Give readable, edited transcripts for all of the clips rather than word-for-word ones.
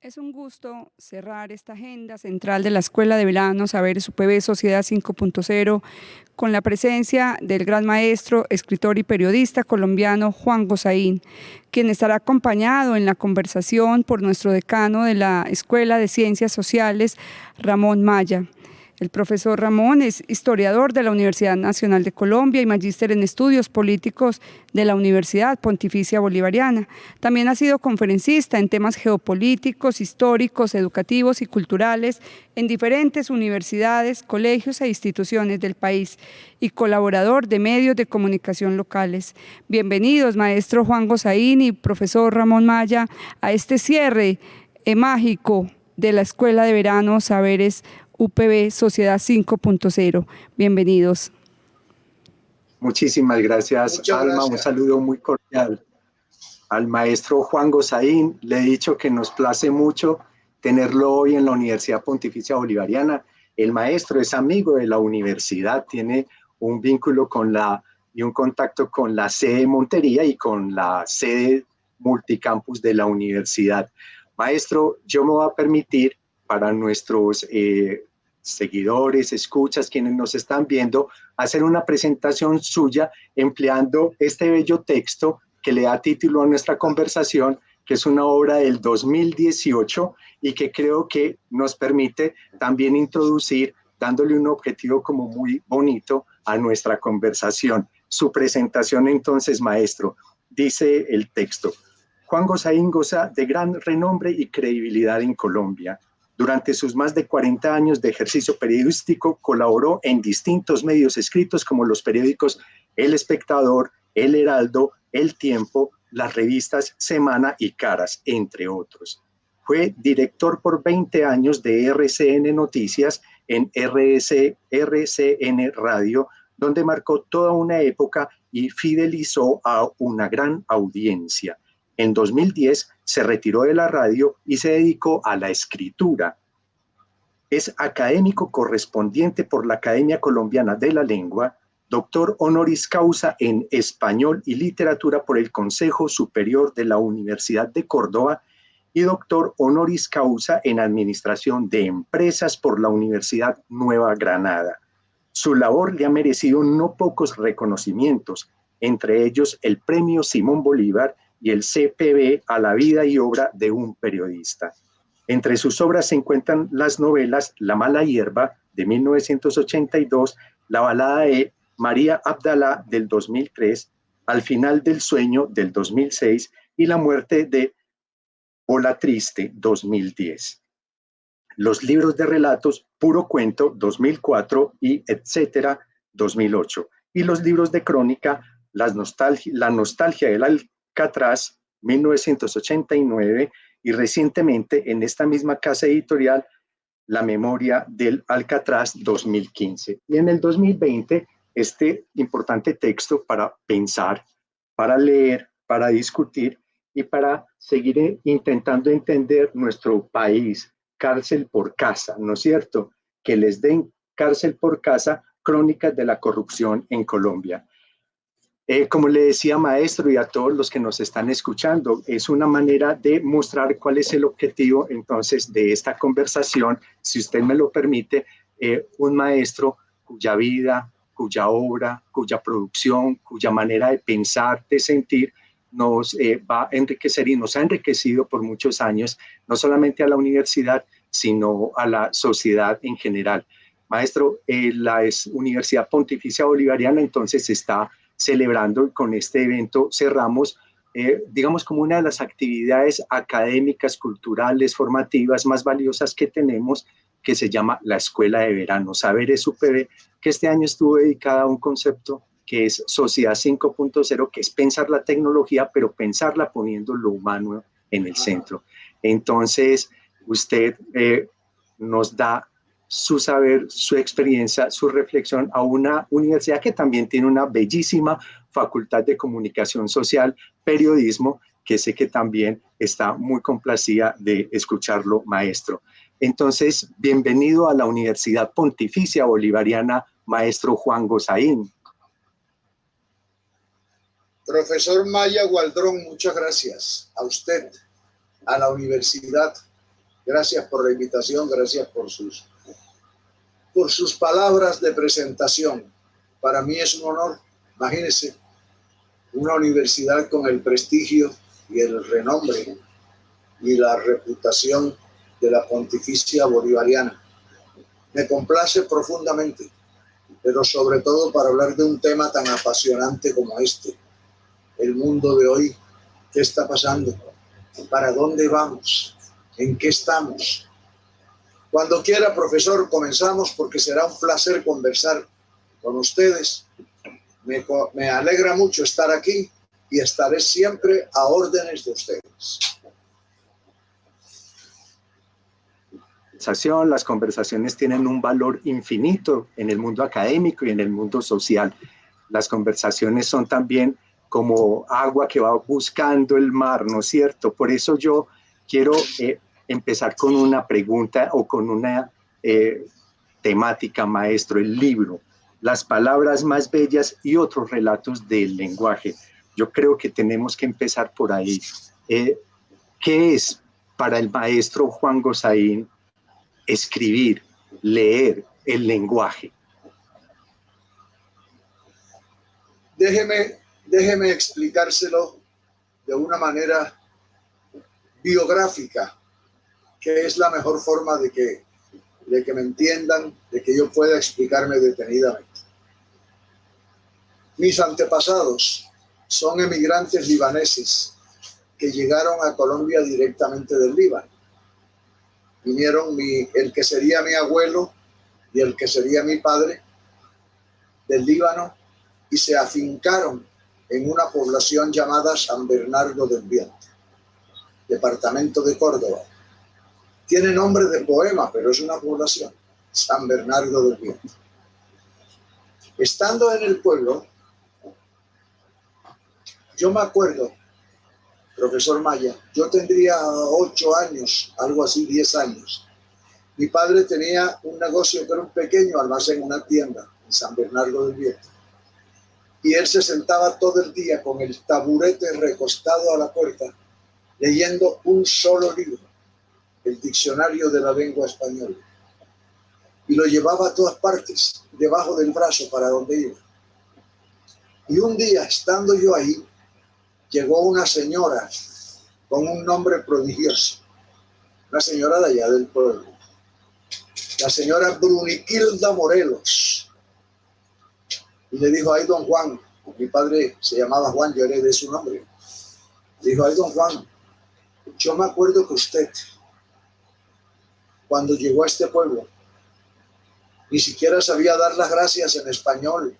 Es un gusto cerrar esta agenda central de la Escuela de Verano Saberes UPB Sociedad 5.0 con la presencia del gran maestro, escritor y periodista colombiano Juan Gozaín, quien estará acompañado en la conversación por nuestro decano de la Escuela de Ciencias Sociales, Ramón Maya. El profesor Ramón es historiador de la Universidad Nacional de Colombia y magíster en estudios políticos de la Universidad Pontificia Bolivariana. También ha sido conferencista en temas geopolíticos, históricos, educativos y culturales en diferentes universidades, colegios e instituciones del país y colaborador de medios de comunicación locales. Bienvenidos, maestro Juan Gozaín y profesor Ramón Maya, a este cierre mágico de la Escuela de Verano Saberes UPB Sociedad 5.0. Bienvenidos. Muchísimas gracias, Alma. Un saludo muy cordial al maestro Juan Gozaín. Le he dicho que nos place mucho tenerlo hoy en la Universidad Pontificia Bolivariana. El maestro es amigo de la universidad, tiene un vínculo y un contacto con la sede de Montería y con la sede multicampus de la universidad. Maestro, yo me voy a permitir para nuestros seguidores, escuchas, quienes nos están viendo, hacer una presentación suya empleando este bello texto que le da título a nuestra conversación, que es una obra del 2018 y que creo que nos permite también introducir, dándole un objetivo como muy bonito a nuestra conversación. Su presentación entonces, maestro, dice el texto: Juan Gozaín goza de gran renombre y credibilidad en Colombia. Durante sus más de 40 años de ejercicio periodístico, colaboró en distintos medios escritos como los periódicos El Espectador, El Heraldo, El Tiempo, las revistas Semana y Caras, entre otros. Fue director por 20 años de RCN Noticias en RCN Radio, donde marcó toda una época y fidelizó a una gran audiencia. En 2010 se retiró de la radio y se dedicó a la escritura. Es académico correspondiente por la Academia Colombiana de la Lengua, doctor honoris causa en Español y Literatura por el Consejo Superior de la Universidad de Córdoba y doctor honoris causa en Administración de Empresas por la Universidad Nueva Granada. Su labor le ha merecido no pocos reconocimientos, entre ellos el Premio Simón Bolívar y el CPB a la vida y obra de un periodista. Entre sus obras se encuentran las novelas La mala hierba, de 1982, la balada de María Abdalá, del 2003, Al final del sueño, del 2006, y La muerte de Bola Triste, 2010. Los libros de relatos Puro Cuento, 2004, y Etcétera, 2008. Y los libros de crónica La nostalgia del Alcatraz, 1989, y recientemente en esta misma casa editorial La memoria del Alcatraz, 2015. Y en el 2020 este importante texto para pensar, para leer, para discutir y para seguir intentando entender nuestro país, cárcel por casa, ¿no es cierto? Que les den cárcel por casa, crónicas de la corrupción en Colombia. Como le decía, maestro, y a todos los que nos están escuchando, es una manera de mostrar cuál es el objetivo entonces de esta conversación, si usted me lo permite, un maestro cuya vida, cuya obra, cuya producción, cuya manera de pensar, de sentir, nos va a enriquecer y nos ha enriquecido por muchos años, no solamente a la universidad, sino a la sociedad en general. Maestro, la Universidad Pontificia Bolivariana entonces está celebrando, y con este evento cerramos, digamos, como una de las actividades académicas, culturales, formativas más valiosas que tenemos, que se llama la Escuela de Verano Saberes UPB, que este año estuvo dedicada a un concepto que es Sociedad 5.0, que es pensar la tecnología, pero pensarla poniendo lo humano en el centro. Entonces, usted nos da su saber, su experiencia, su reflexión a una universidad que también tiene una bellísima facultad de comunicación social, periodismo, que sé que también está muy complacida de escucharlo, maestro. Entonces, bienvenido a la Universidad Pontificia Bolivariana, maestro Juan Gozaín. Profesor Maya Gualdrón, muchas gracias a usted, a la universidad Gracias por la invitación, gracias por sus palabras de presentación. Para mí es un honor. Imagínense, una universidad con el prestigio y el renombre y la reputación de la Pontificia Bolivariana. Me complace profundamente, pero sobre todo para hablar de un tema tan apasionante como este. El mundo de hoy, ¿qué está pasando? ¿Para dónde vamos? ¿En qué estamos? Cuando quiera, profesor, comenzamos porque será un placer conversar con ustedes. Me alegra mucho estar aquí y estaré siempre a órdenes de ustedes. Las conversaciones tienen un valor infinito en el mundo académico y en el mundo social. Las conversaciones son también como agua que va buscando el mar, ¿no es cierto? Por eso yo quiero empezar con una pregunta o con una temática, maestro, el libro, las palabras más bellas y otros relatos del lenguaje. Yo creo que tenemos que empezar por ahí. ¿Qué es para el maestro Juan Gosaín escribir, leer el lenguaje? Déjeme explicárselo de una manera biográfica, que es la mejor forma de que me entiendan, de que yo pueda explicarme detenidamente. Mis antepasados son emigrantes libaneses que llegaron a Colombia directamente del Líbano. Vinieron el que sería mi abuelo y el que sería mi padre del Líbano y se afincaron en una población llamada San Bernardo del Viento, departamento de Córdoba. Tiene nombre de poema, pero es una población, San Bernardo del Viento. Estando en el pueblo, yo me acuerdo, profesor Maya, yo tendría 8 años, algo así, 10 años. Mi padre tenía un negocio que era un pequeño almacén, una tienda en San Bernardo del Viento. Y él se sentaba todo el día con el taburete recostado a la puerta, leyendo un solo libro, el Diccionario de la Lengua Española. Y lo llevaba a todas partes, debajo del brazo, para donde iba. Y un día, estando yo ahí, llegó una señora con un nombre prodigioso, una señora de allá del pueblo, la señora Bruniquilda Morelos, y le dijo: ay, don Juan, mi padre se llamaba Juan, yo heredé su nombre, le dijo: ay, don Juan, yo me acuerdo que usted, cuando llegó a este pueblo, ni siquiera sabía dar las gracias en español,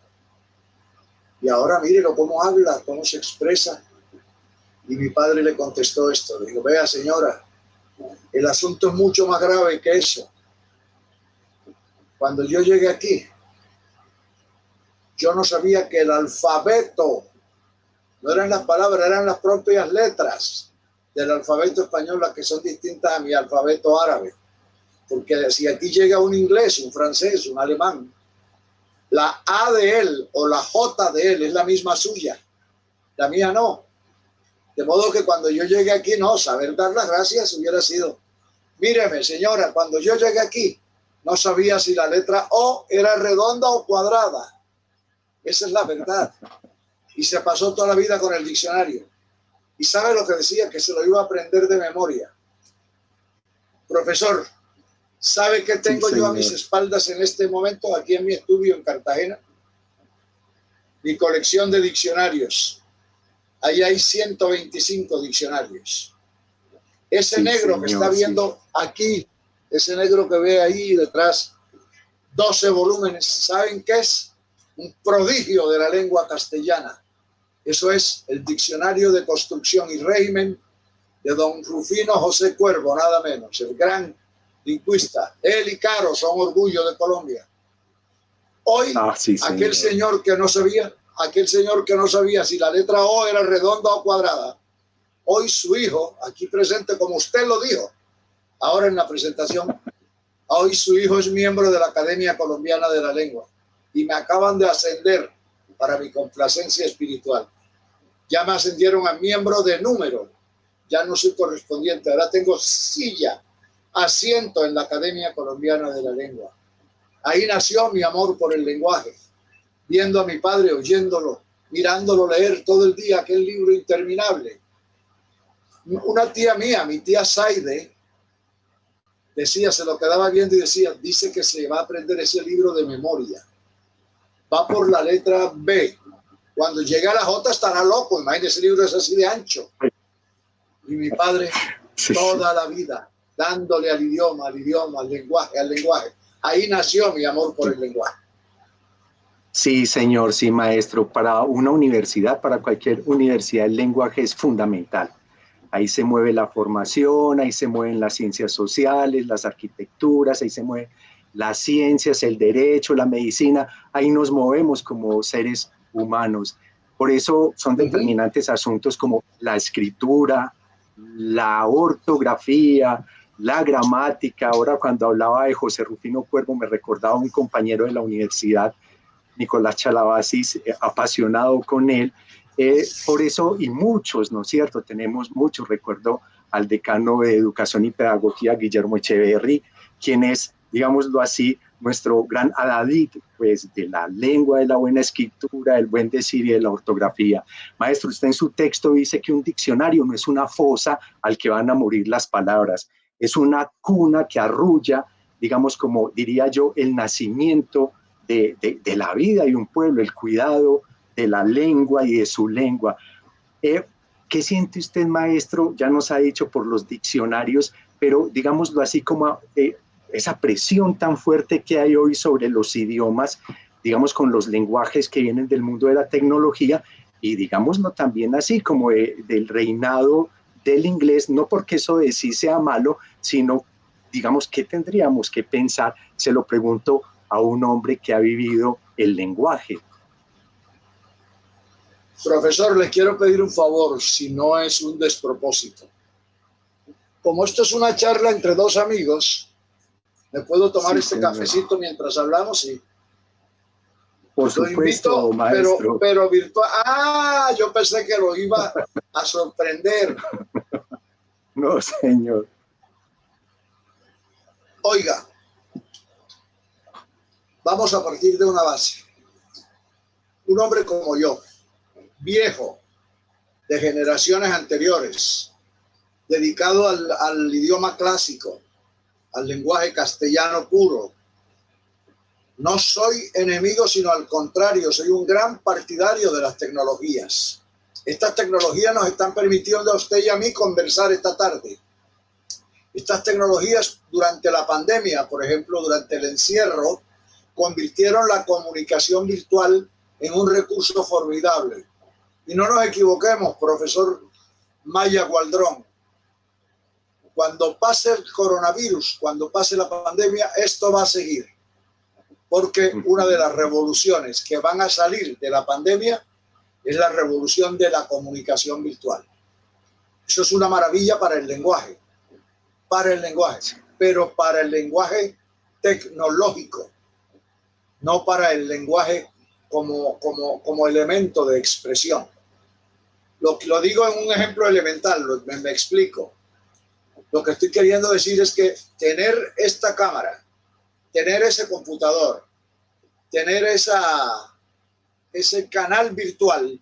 y ahora mírelo cómo habla, cómo se expresa. Y mi padre le contestó esto, le dijo: vea, señora, el asunto es mucho más grave que eso. Cuando yo llegué aquí, yo no sabía que el alfabeto, no eran las palabras, eran las propias letras del alfabeto español las que son distintas a mi alfabeto árabe. Porque si aquí llega un inglés, un francés, un alemán, la A de él o la J de él es la misma suya, la mía no. De modo que cuando yo llegué aquí, no, saber dar las gracias hubiera sido: míreme, señora, cuando yo llegué aquí, no sabía si la letra O era redonda o cuadrada. Esa es la verdad. Y se pasó toda la vida con el diccionario. ¿Y sabe lo que decía? Que se lo iba a aprender de memoria. Profesor, ¿sabe qué tengo yo a mis espaldas en este momento, aquí en mi estudio en Cartagena? Mi colección de diccionarios. Ahí hay 125 diccionarios. Ese negro que está viendo aquí, ese negro que ve ahí detrás, 12 volúmenes, ¿saben qué es? Un prodigio de la lengua castellana. Eso es el Diccionario de Construcción y Régimen de don Rufino José Cuervo, nada menos, el gran lingüista. Él y Caro son orgullo de Colombia. Hoy, aquel señor que no sabía si la letra O era redonda o cuadrada, hoy su hijo, aquí presente como usted lo dijo, ahora en la presentación, hoy su hijo es miembro de la Academia Colombiana de la Lengua y me acaban de ascender para mi complacencia espiritual. Ya me ascendieron a miembro de número, ya no soy correspondiente, ahora tengo silla asiento en la Academia Colombiana de la Lengua. Ahí nació mi amor por el lenguaje, viendo a mi padre, oyéndolo, mirándolo leer todo el día aquel libro interminable. Una tía mía, mi tía Saide, decía, se lo quedaba viendo y decía, dice que se va a aprender ese libro de memoria. Va por la letra B. Cuando llegue a la J estará loco. Imagínese, ese libro es así de ancho. Y mi padre, toda la vida, dándole al idioma, al lenguaje, al lenguaje. Ahí nació mi amor por el lenguaje. Sí, señor, sí, maestro. Para una universidad, para cualquier universidad, el lenguaje es fundamental. Ahí se mueve la formación, ahí se mueven las ciencias sociales, las arquitecturas, ahí se mueven las ciencias, el derecho, la medicina. Ahí nos movemos como seres humanos. Por eso son determinantes asuntos como la escritura, la ortografía, la gramática. Ahora, cuando hablaba de José Rufino Cuervo, me recordaba un compañero de la universidad, Nicolás Chalabasis, apasionado con él. Por eso, y muchos, ¿no es cierto? Tenemos muchos. Recuerdo al decano de Educación y Pedagogía, Guillermo Echeverry, quien es, digámoslo así, nuestro gran adalid, pues, de la lengua, de la buena escritura, del buen decir y de la ortografía. Maestro, usted en su texto dice que un diccionario no es una fosa al que van a morir las palabras, es una cuna que arrulla, digamos, como diría yo, el nacimiento de la vida de un pueblo, el cuidado de la lengua y de su lengua. ¿Qué siente usted, maestro? Ya nos ha dicho por los diccionarios, pero digámoslo así, como esa presión tan fuerte que hay hoy sobre los idiomas, digamos, con los lenguajes que vienen del mundo de la tecnología, y digámoslo también así, como del reinado del inglés, no porque eso de sí sea malo, sino, digamos, ¿qué tendríamos que pensar? Se lo pregunto a un hombre que ha vivido el lenguaje. Profesor, le quiero pedir un favor, si no es un despropósito. Como esto es una charla entre dos amigos, ¿me puedo tomar este cafecito mientras hablamos? Sí. Por supuesto, invito, maestro. Pero virtual. Ah, yo pensé que lo iba a sorprender. No, señor. Oiga, vamos a partir de una base. Un hombre como yo, viejo, de generaciones anteriores, dedicado al idioma clásico, al lenguaje castellano puro. No soy enemigo, sino al contrario, soy un gran partidario de las tecnologías. Estas tecnologías nos están permitiendo a usted y a mí conversar esta tarde. Estas tecnologías durante la pandemia, por ejemplo, durante el encierro, convirtieron la comunicación virtual en un recurso formidable. Y no nos equivoquemos, profesor Maya Gualdrón. Cuando pase el coronavirus, cuando pase la pandemia, esto va a seguir. Porque una de las revoluciones que van a salir de la pandemia es la revolución de la comunicación virtual. Eso es una maravilla para el lenguaje, pero para el lenguaje tecnológico, no para el lenguaje como elemento de expresión. Lo digo en un ejemplo elemental, me explico. Lo que estoy queriendo decir es que tener esta cámara, tener ese computador, tener ese canal virtual,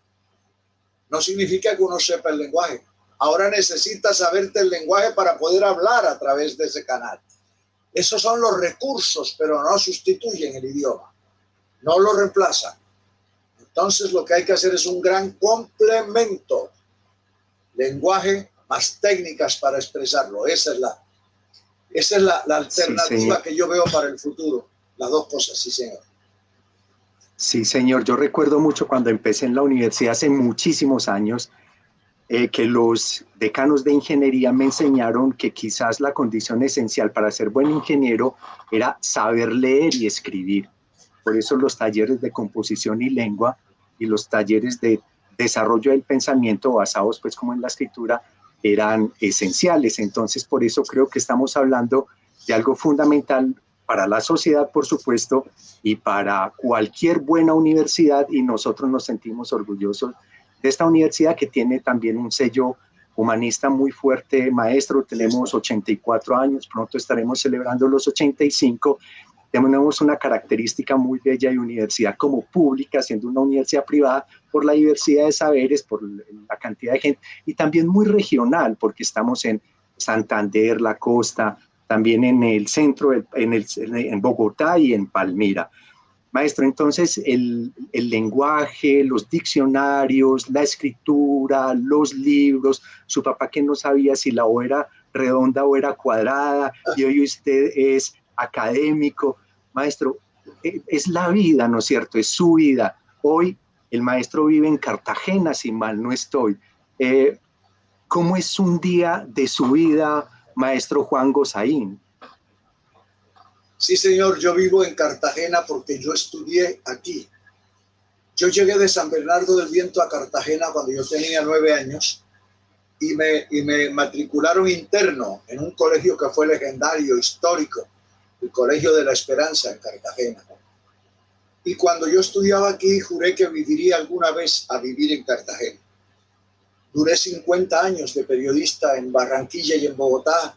no significa que uno sepa el lenguaje. Ahora necesitas saberte el lenguaje para poder hablar a través de ese canal. Esos son los recursos, pero no sustituyen el idioma, no lo reemplazan. Entonces lo que hay que hacer es un gran complemento. Lenguaje más técnicas para expresarlo. Esa es la alternativa que yo veo para el futuro. Las dos cosas, sí, señor. Sí, señor. Yo recuerdo mucho cuando empecé en la universidad hace muchísimos años, que los decanos de ingeniería me enseñaron que quizás la condición esencial para ser buen ingeniero era saber leer y escribir. Por eso los talleres de composición y lengua y los talleres de desarrollo del pensamiento basados pues como en la escritura eran esenciales. Entonces por eso creo que estamos hablando de algo fundamental para la sociedad, por supuesto, y para cualquier buena universidad, y nosotros nos sentimos orgullosos de esta universidad que tiene también un sello humanista muy fuerte, maestro. Tenemos 84 años, pronto estaremos celebrando los 85. Tenemos una característica muy bella y universidad como pública, siendo una universidad privada, por la diversidad de saberes, por la cantidad de gente, y también muy regional, porque estamos en Santander, la costa, también en el centro, en Bogotá y en Palmira. Maestro, entonces el lenguaje, los diccionarios, la escritura, los libros, su papá que no sabía si la O era redonda o era cuadrada, y hoy usted es académico. Maestro, es la vida, ¿no es cierto? Es su vida. Hoy el maestro vive en Cartagena, si mal no estoy. ¿Cómo es un día de su vida, maestro Juan Gosaín? Sí, señor, yo vivo en Cartagena porque yo estudié aquí. Yo llegué de San Bernardo del Viento a Cartagena cuando yo tenía 9 años y me matricularon interno en un colegio que fue legendario, histórico, el Colegio de la Esperanza en Cartagena. Y cuando yo estudiaba aquí, juré que viviría alguna vez a vivir en Cartagena. Duré 50 años de periodista en Barranquilla y en Bogotá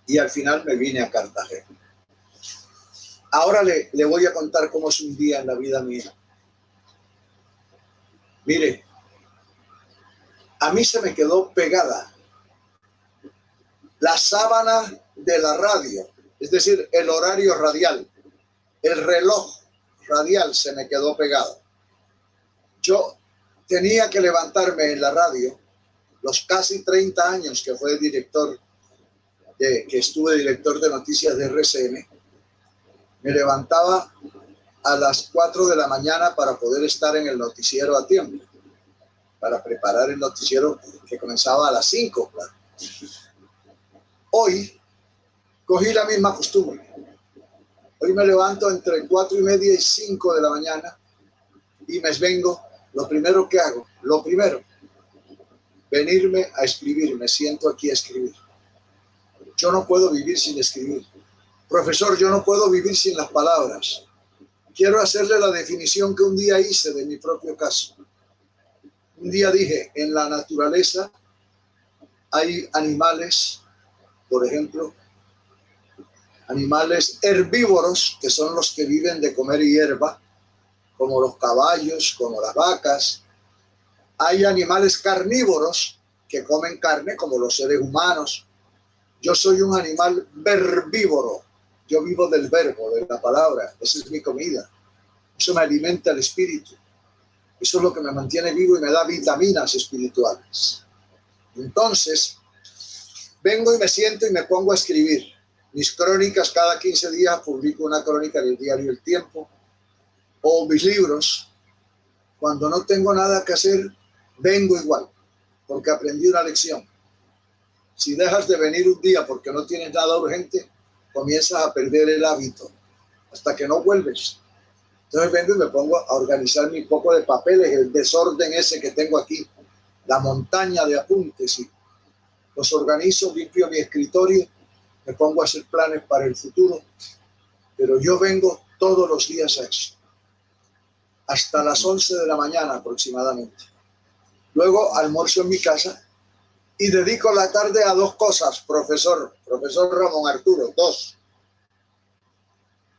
y al final me vine a Cartagena. Ahora le voy a contar cómo es un día en la vida mía. Mire, a mí se me quedó pegada la sábana de la radio, es decir, el horario radial, el reloj radial se me quedó pegado. Yo tenía que levantarme en la radio los casi 30 años que fue director, que estuve director de noticias de RCN. Me levantaba a las 4 de la mañana para poder estar en el noticiero a tiempo, para preparar el noticiero que comenzaba a las 5. Claro. Hoy cogí la misma costumbre. Hoy me levanto entre 4:30 y 5 de la mañana y me vengo. Lo primero que hago, venirme a escribir. Me siento aquí a escribir. Yo no puedo vivir sin escribir. Profesor, yo no puedo vivir sin las palabras. Quiero hacerle la definición que un día hice de mi propio caso. Un día dije, en la naturaleza hay animales, por ejemplo, animales herbívoros, que son los que viven de comer hierba, como los caballos, como las vacas. Hay animales carnívoros que comen carne, como los seres humanos. Yo soy un animal verbívoro. Yo vivo del verbo, de la palabra. Esa es mi comida. Eso me alimenta el espíritu. Eso es lo que me mantiene vivo y me da vitaminas espirituales. Entonces, vengo y me siento y me pongo a escribir. Mis crónicas, cada 15 días publico una crónica del diario El Tiempo. O mis libros. Cuando no tengo nada que hacer, vengo igual, porque aprendí una lección. Si dejas de venir un día porque no tienes nada urgente, comienzas a perder el hábito hasta que no vuelves. Entonces vengo y me pongo a organizar mi poco de papeles, el desorden ese que tengo aquí, la montaña de apuntes, y los organizo, limpio mi escritorio, me pongo a hacer planes para el futuro, pero yo vengo todos los días a eso, hasta las 11 de la mañana aproximadamente. Luego almuerzo en mi casa y dedico la tarde a 2 cosas, profesor Ramón Arturo, 2.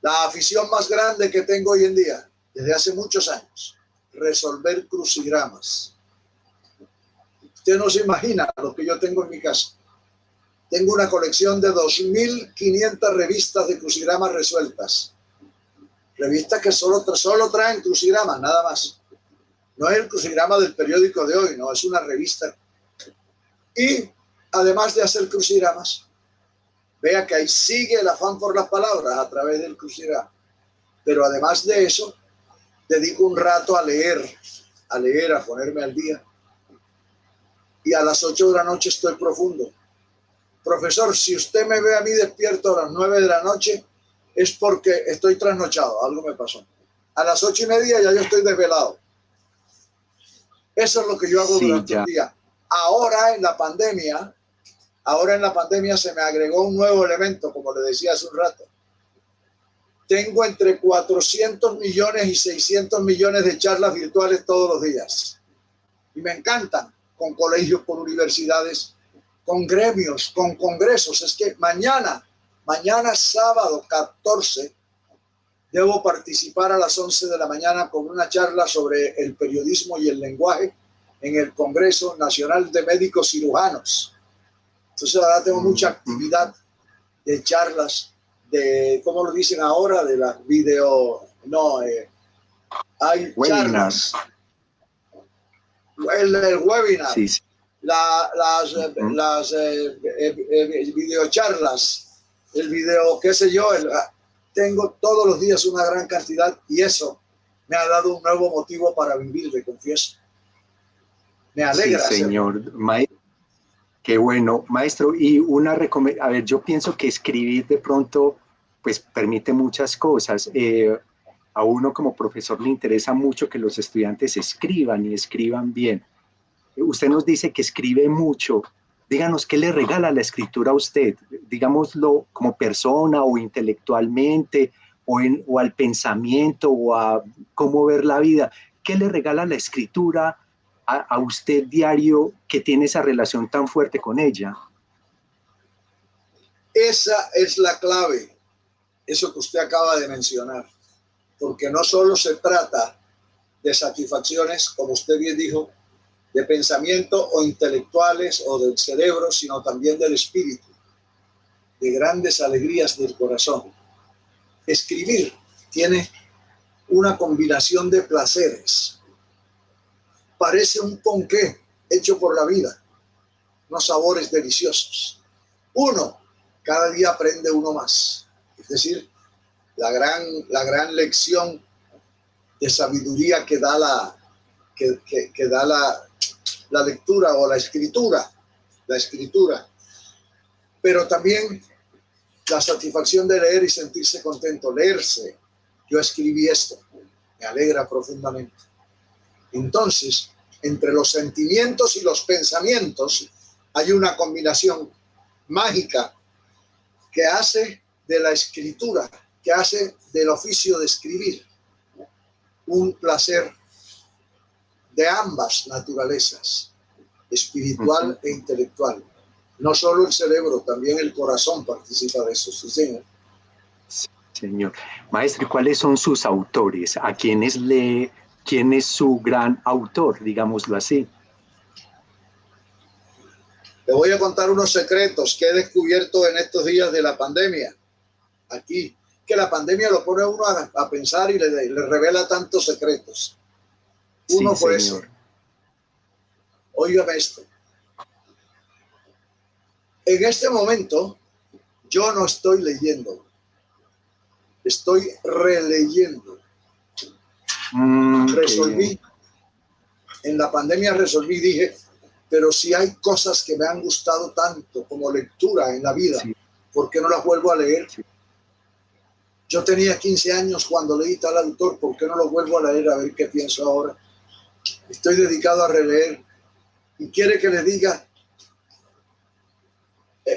La afición más grande que tengo hoy en día, desde hace muchos años, resolver crucigramas. Usted no se imagina lo que yo tengo en mi casa. Tengo una colección de 2.500 revistas de crucigramas resueltas. Revistas que solo traen crucigramas, nada más. No es el crucigrama del periódico de hoy, no, es una revista. Y además de hacer crucigramas, vea que ahí sigue el afán por las palabras a través del crucigrama. Pero además de eso, dedico un rato a leer, a ponerme al día. Y a las 8 de la noche estoy profundo. Profesor, si usted me ve a mí despierto a las 9 de la noche, es porque estoy trasnochado, algo me pasó. A las 8:30 ya yo estoy desvelado. Eso es lo que yo hago durante el día. Ahora en la pandemia se me agregó un nuevo elemento, como le decía hace un rato. Tengo entre 400 millones y 600 millones de charlas virtuales todos los días. Y me encantan, con colegios, con universidades, con gremios, con congresos. Es que mañana sábado 14, debo participar a las 11 de la mañana con una charla sobre el periodismo y el lenguaje en el Congreso Nacional de Médicos Cirujanos. Entonces ahora tengo mucha actividad de charlas, de, ¿cómo lo dicen ahora? De las video, no, hay charlas, el webinar, Sí, sí. las videocharlas, el video, qué sé yo, tengo todos los días una gran cantidad y eso me ha dado un nuevo motivo para vivir, le confieso. Me alegra. Sí, señor. Maestro, qué bueno, maestro. Y una recomendación, a ver, yo pienso que escribir de pronto, pues permite muchas cosas. A uno como profesor le interesa mucho que los estudiantes escriban y escriban bien. Usted nos dice que escribe mucho. Díganos, ¿qué le regala la escritura a usted? Digámoslo como persona o intelectualmente o al pensamiento o a cómo ver la vida. ¿Qué le regala la escritura a usted diario que tiene esa relación tan fuerte con ella? Esa es la clave, eso que usted acaba de mencionar, porque no solo se trata de satisfacciones, como usted bien dijo, de pensamiento o intelectuales o del cerebro, sino también del espíritu, de grandes alegrías del corazón. Escribir tiene una combinación de placeres. Parece un ponqué hecho por la vida, unos sabores deliciosos. Cada día aprende uno más. Es decir, la gran lección de sabiduría que da la lectura o la escritura. Pero también la satisfacción de leer y sentirse contento. Leerse. Yo escribí esto. Me alegra profundamente. Entonces, entre los sentimientos y los pensamientos hay una combinación mágica que hace de la escritura, que hace del oficio de escribir un placer de ambas naturalezas, espiritual e intelectual. No solo el cerebro, también el corazón participa de eso, sí, señor. Señor. Maestro, ¿cuáles son sus autores? ¿A quiénes lee? ¿Quién es su gran autor, digámoslo así? Le voy a contar unos secretos que he descubierto en estos días de la pandemia. Aquí, que la pandemia lo pone a uno a pensar y le revela tantos secretos. Uno fue ese. Óigame esto. En este momento, yo no estoy leyendo. Estoy releyendo. Resolví. En la pandemia resolví, dije, pero si hay cosas que me han gustado tanto como lectura en la vida, sí, ¿por qué no las vuelvo a leer? Sí. Yo tenía 15 años cuando leí tal autor, ¿por qué no lo vuelvo a leer a ver qué pienso ahora? Estoy dedicado a releer. Y quiere que le diga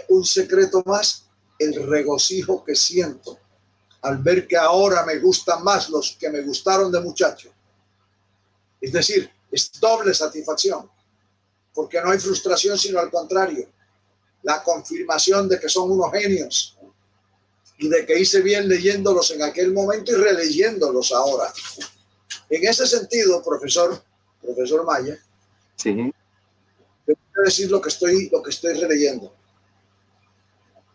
un secreto más, el regocijo que siento al ver que ahora me gustan más los que me gustaron de muchacho. Es decir, es doble satisfacción, porque no hay frustración, sino al contrario, la confirmación de que son unos genios y de que hice bien leyéndolos en aquel momento y releyéndolos ahora. En ese sentido, profesor Maya, sí, voy a decir lo que estoy releyendo.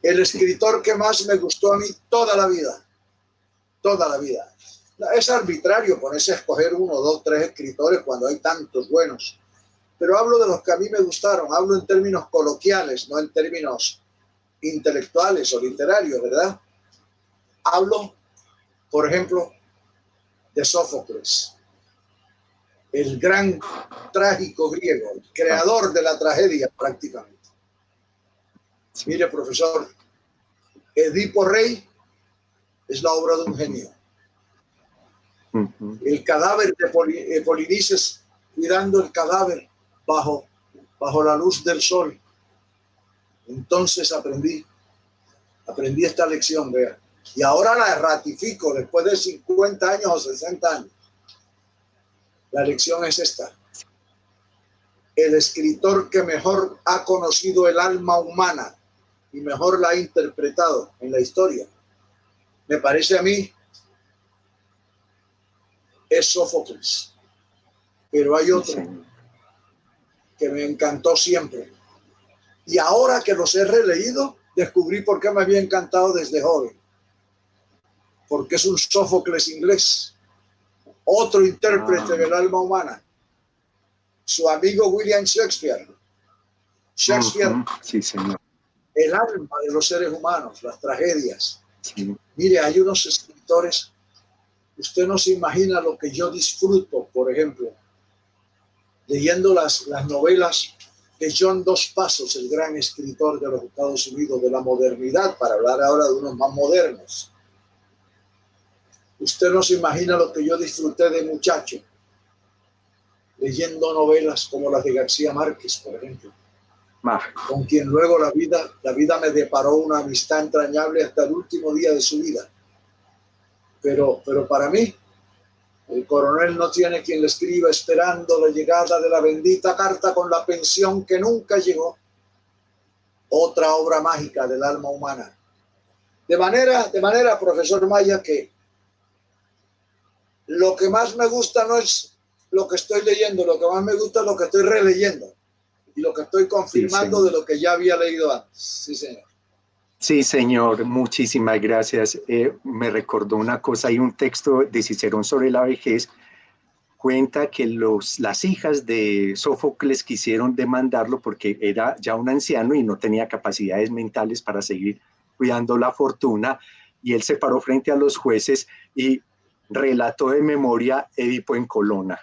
El escritor que más me gustó a mí toda la vida. Es arbitrario ponerse a escoger 1, 2, 3 escritores cuando hay tantos buenos. Pero hablo de los que a mí me gustaron, hablo en términos coloquiales, no en términos intelectuales o literarios, ¿verdad? Hablo, por ejemplo, de Sófocles, el gran trágico griego, el creador de la tragedia prácticamente. Mire, profesor, Edipo Rey es la obra de un genio. El cadáver de Polinices, cuidando el cadáver bajo la luz del sol. Entonces aprendí esta lección, vea. Y ahora la ratifico después de 50 años o 60 años. La lección es esta. el escritor que mejor ha conocido el alma humana y mejor la ha interpretado en la historia, me parece a mí, es Sófocles. Pero hay otro que me encantó siempre. Y ahora que los he releído, descubrí por qué me había encantado desde joven. Porque es un Sófocles inglés, otro intérprete del alma humana, su amigo William Shakespeare. Shakespeare, sí, señor. El alma de los seres humanos, las tragedias. Sí. Mire, hay unos escritores, usted no se imagina lo que yo disfruto, por ejemplo, leyendo las novelas de John Dos Passos, el gran escritor de los Estados Unidos de la modernidad, para hablar ahora de unos más modernos. Usted no se imagina lo que yo disfruté de muchacho, leyendo novelas como las de García Márquez, por ejemplo, con quien luego la vida me deparó una amistad entrañable hasta el último día de su vida. Pero para mí, el coronel no tiene quien le escriba esperando la llegada de la bendita carta con la pensión que nunca llegó. Otra obra mágica del alma humana. De manera, profesor Maya, que lo que más me gusta no es lo que estoy leyendo, lo que más me gusta es lo que estoy releyendo y lo que estoy confirmando de lo que ya había leído antes. Sí, señor. Sí, señor, muchísimas gracias. Me recordó una cosa, hay un texto de Cicerón sobre la vejez, cuenta que las hijas de Sófocles quisieron demandarlo porque era ya un anciano y no tenía capacidades mentales para seguir cuidando la fortuna, y él se paró frente a los jueces y relató de memoria Edipo en Colona.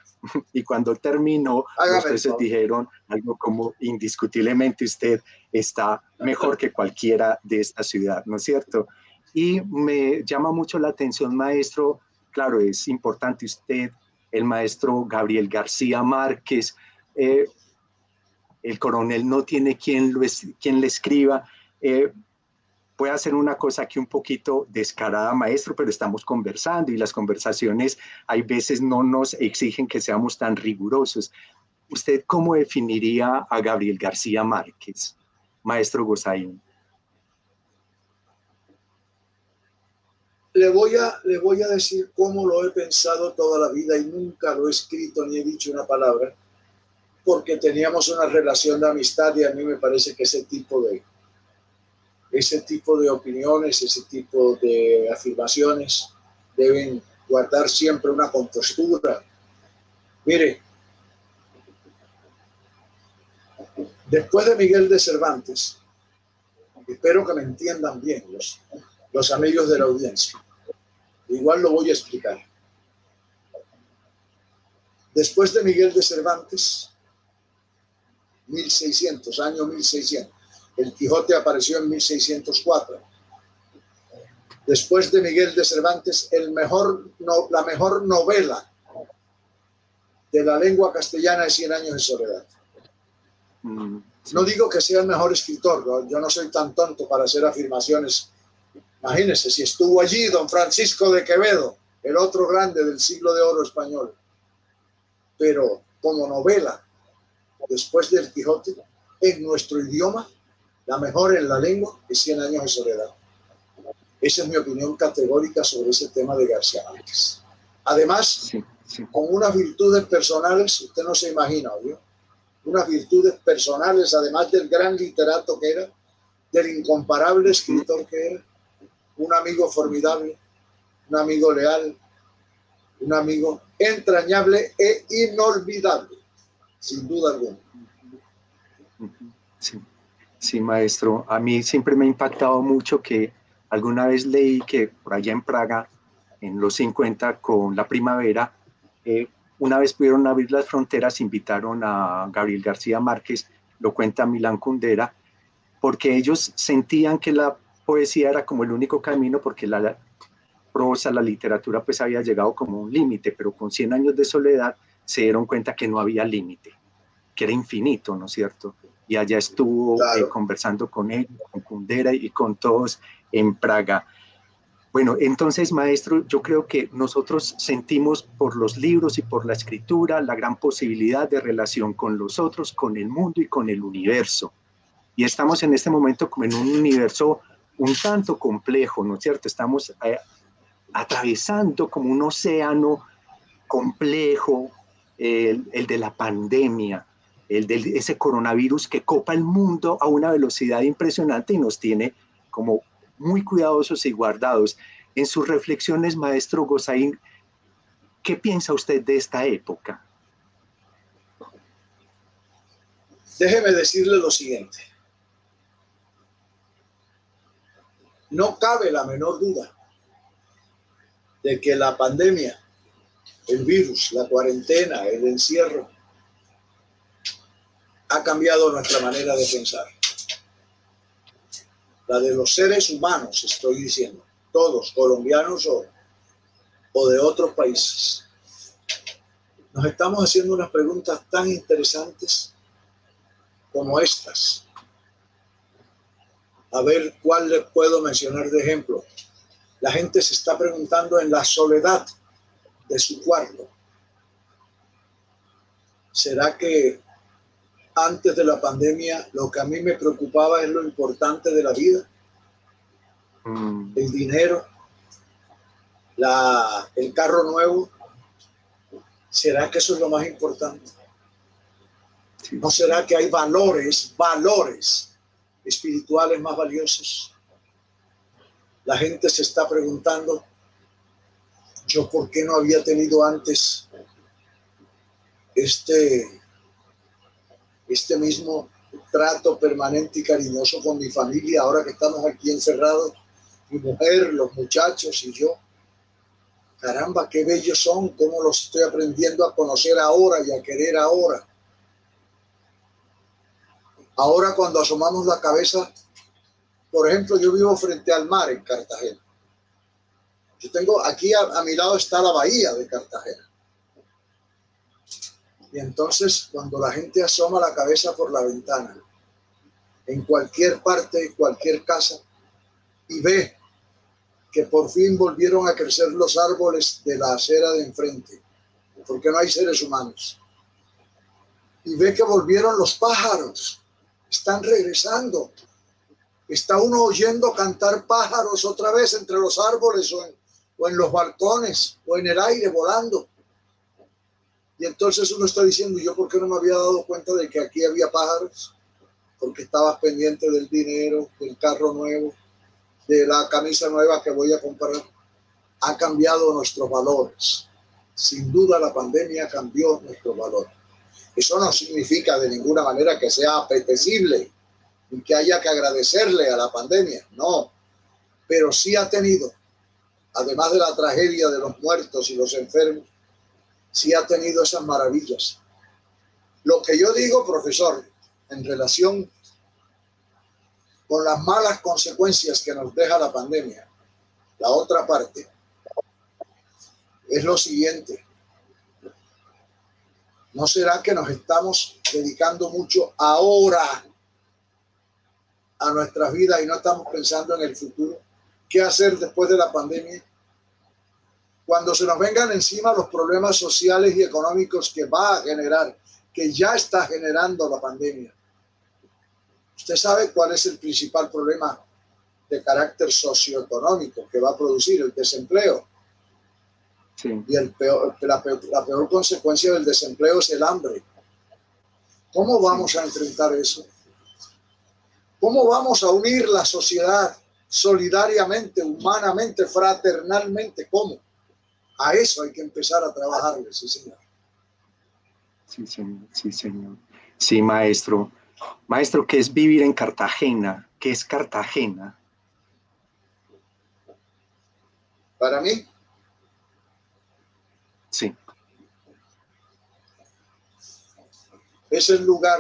Y cuando terminó, los jueces dijeron algo como: indiscutiblemente usted está mejor que cualquiera de esta ciudad, ¿no es cierto? Y me llama mucho la atención, maestro, claro, es importante usted, el maestro Gabriel García Márquez, el coronel no tiene quien le escriba. Puede hacer una cosa aquí un poquito descarada, maestro, pero estamos conversando y las conversaciones hay veces no nos exigen que seamos tan rigurosos. ¿Usted cómo definiría a Gabriel García Márquez, maestro Gosaín? Le voy a decir cómo lo he pensado toda la vida y nunca lo he escrito ni he dicho una palabra, porque teníamos una relación de amistad y a mí me parece que ese tipo de opiniones, ese tipo de afirmaciones deben guardar siempre una compostura. Mire, después de Miguel de Cervantes, espero que me entiendan bien los amigos de la audiencia, igual lo voy a explicar. Después de Miguel de Cervantes, 1600, año 1600, el Quijote apareció en 1604. Después de Miguel de Cervantes, la mejor novela de la lengua castellana es 100 años de soledad. Sí. No digo que sea el mejor escritor, ¿no? Yo no soy tan tonto para hacer afirmaciones. Imagínense, si estuvo allí don Francisco de Quevedo, el otro grande del siglo de oro español. Pero como novela, después del Quijote, en nuestro idioma, la mejor en la lengua es 100 años de soledad. Esa es mi opinión categórica sobre ese tema de García Márquez. Además, con unas virtudes personales, usted no se imagina, ¿no? Unas virtudes personales, además del gran literato que era, del incomparable escritor que era, un amigo formidable, un amigo leal, un amigo entrañable e inolvidable, sin duda alguna. Sí, maestro. A mí siempre me ha impactado mucho que alguna vez leí que por allá en Praga, en los 50, con la primavera, una vez pudieron abrir las fronteras, invitaron a Gabriel García Márquez, lo cuenta Milán Kundera, porque ellos sentían que la poesía era como el único camino, porque la prosa, la literatura, pues había llegado como un límite, pero con 100 años de soledad se dieron cuenta que no había límite, que era infinito, ¿no es cierto? Y allá estuvo conversando con él, con Kundera y con todos en Praga. Bueno, entonces, maestro, yo creo que nosotros sentimos por los libros y por la escritura la gran posibilidad de relación con los otros, con el mundo y con el universo. Y estamos en este momento como en un universo un tanto complejo, ¿no es cierto? Estamos atravesando como un océano complejo, el de la pandemia, el de ese coronavirus que copa el mundo a una velocidad impresionante y nos tiene como muy cuidadosos y guardados. En sus reflexiones, maestro Gosaín, ¿qué piensa usted de esta época? Déjeme decirle lo siguiente. No cabe la menor duda de que la pandemia, el virus, la cuarentena, el encierro, ha cambiado nuestra manera de pensar. La de los seres humanos, estoy diciendo, todos, colombianos o de otros países. Nos estamos haciendo unas preguntas tan interesantes como estas. A ver cuál les puedo mencionar de ejemplo. La gente se está preguntando en la soledad de su cuarto. ¿Será que antes de la pandemia lo que a mí me preocupaba es lo importante de la vida? El dinero, el carro nuevo. ¿Será que eso es lo más importante? ¿No será que hay valores espirituales más valiosos? La gente se está preguntando, ¿yo por qué no había tenido antes este mismo trato permanente y cariñoso con mi familia ahora que estamos aquí encerrados? Mi mujer, los muchachos y yo. Caramba, qué bellos son, cómo los estoy aprendiendo a conocer ahora y a querer ahora. Ahora cuando asomamos la cabeza, por ejemplo, yo vivo frente al mar en Cartagena. Yo tengo aquí a mi lado está la bahía de Cartagena. Y entonces cuando la gente asoma la cabeza por la ventana, en cualquier parte, cualquier casa, y ve que por fin volvieron a crecer los árboles de la acera de enfrente, porque no hay seres humanos. Y ve que volvieron los pájaros, están regresando. Está uno oyendo cantar pájaros otra vez entre los árboles o en los balcones o en el aire volando. Y entonces uno está diciendo, ¿yo por qué no me había dado cuenta de que aquí había pájaros? Porque estabas pendiente del dinero, del carro nuevo, de la camisa nueva que voy a comprar. Ha cambiado nuestros valores. Sin duda la pandemia cambió nuestros valores. Eso no significa de ninguna manera que sea apetecible y que haya que agradecerle a la pandemia, no. Pero sí ha tenido, además de la tragedia de los muertos y los enfermos, sí ha tenido esas maravillas. Lo que yo digo, profesor, en relación con las malas consecuencias que nos deja la pandemia, la otra parte, es lo siguiente. ¿No será que nos estamos dedicando mucho ahora a nuestras vidas y no estamos pensando en el futuro? ¿Qué hacer después de la pandemia? Cuando se nos vengan encima los problemas sociales y económicos que va a generar, que ya está generando la pandemia. ¿Usted sabe cuál es el principal problema de carácter socioeconómico que va a producir? El desempleo. Sí. Y la peor consecuencia del desempleo es el hambre. ¿Cómo vamos a enfrentar eso? ¿Cómo vamos a unir la sociedad solidariamente, humanamente, fraternalmente? ¿Cómo? A eso hay que empezar a trabajarle, sí, señor. Sí, señor, sí, señor. Sí, maestro. Maestro, ¿qué es vivir en Cartagena? ¿Qué es Cartagena? Para mí. Sí. Es el lugar,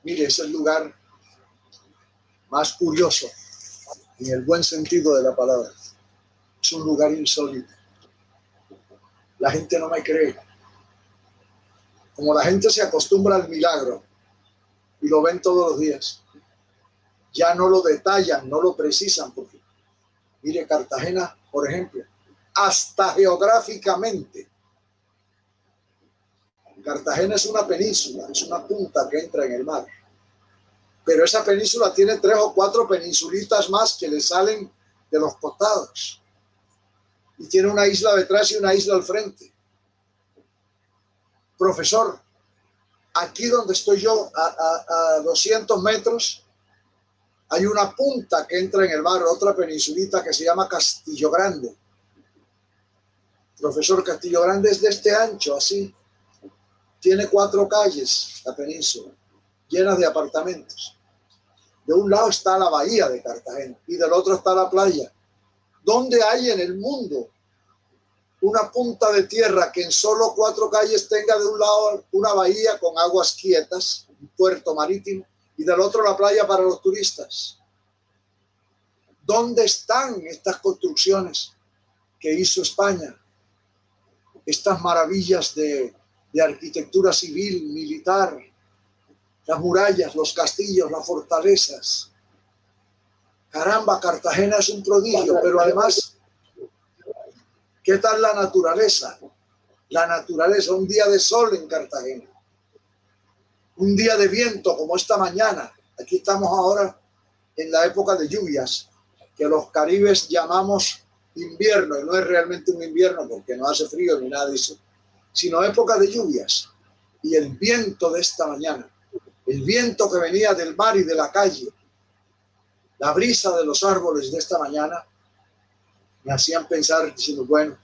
mire, es el lugar más curioso, en el buen sentido de la palabra. Es un lugar insólito. La gente no me cree. Como la gente se acostumbra al milagro y lo ven todos los días, ya no lo detallan, no lo precisan, porque Mire, Cartagena, por ejemplo, hasta geográficamente, Cartagena es una península, es una punta que entra en el mar. Pero esa península tiene 3 o 4 peninsulitas más que le salen de los costados. Y tiene una isla detrás y una isla al frente. Profesor, aquí donde estoy yo, a 200 metros, hay una punta que entra en el mar, otra peninsulita que se llama Castillo Grande. Profesor, Castillo Grande es de este ancho, así. Tiene 4 calles, la península, llenas de apartamentos. De un lado está la bahía de Cartagena y del otro está la playa. ¿Dónde hay en el mundo una punta de tierra que en solo 4 calles tenga de un lado una bahía con aguas quietas, un puerto marítimo, y del otro la playa para los turistas? ¿Dónde están estas construcciones que hizo España? Estas maravillas de arquitectura civil, militar, las murallas, los castillos, las fortalezas. Caramba, Cartagena es un prodigio, pero además, ¿qué tal la naturaleza? La naturaleza, un día de sol en Cartagena, un día de viento como esta mañana. Aquí estamos ahora en la época de lluvias, que los caribes llamamos invierno, y no es realmente un invierno porque no hace frío ni nada de eso, sino época de lluvias. Y el viento de esta mañana, el viento que venía del mar y de la calle, la brisa de los árboles de esta mañana, me hacían pensar, diciendo, bueno,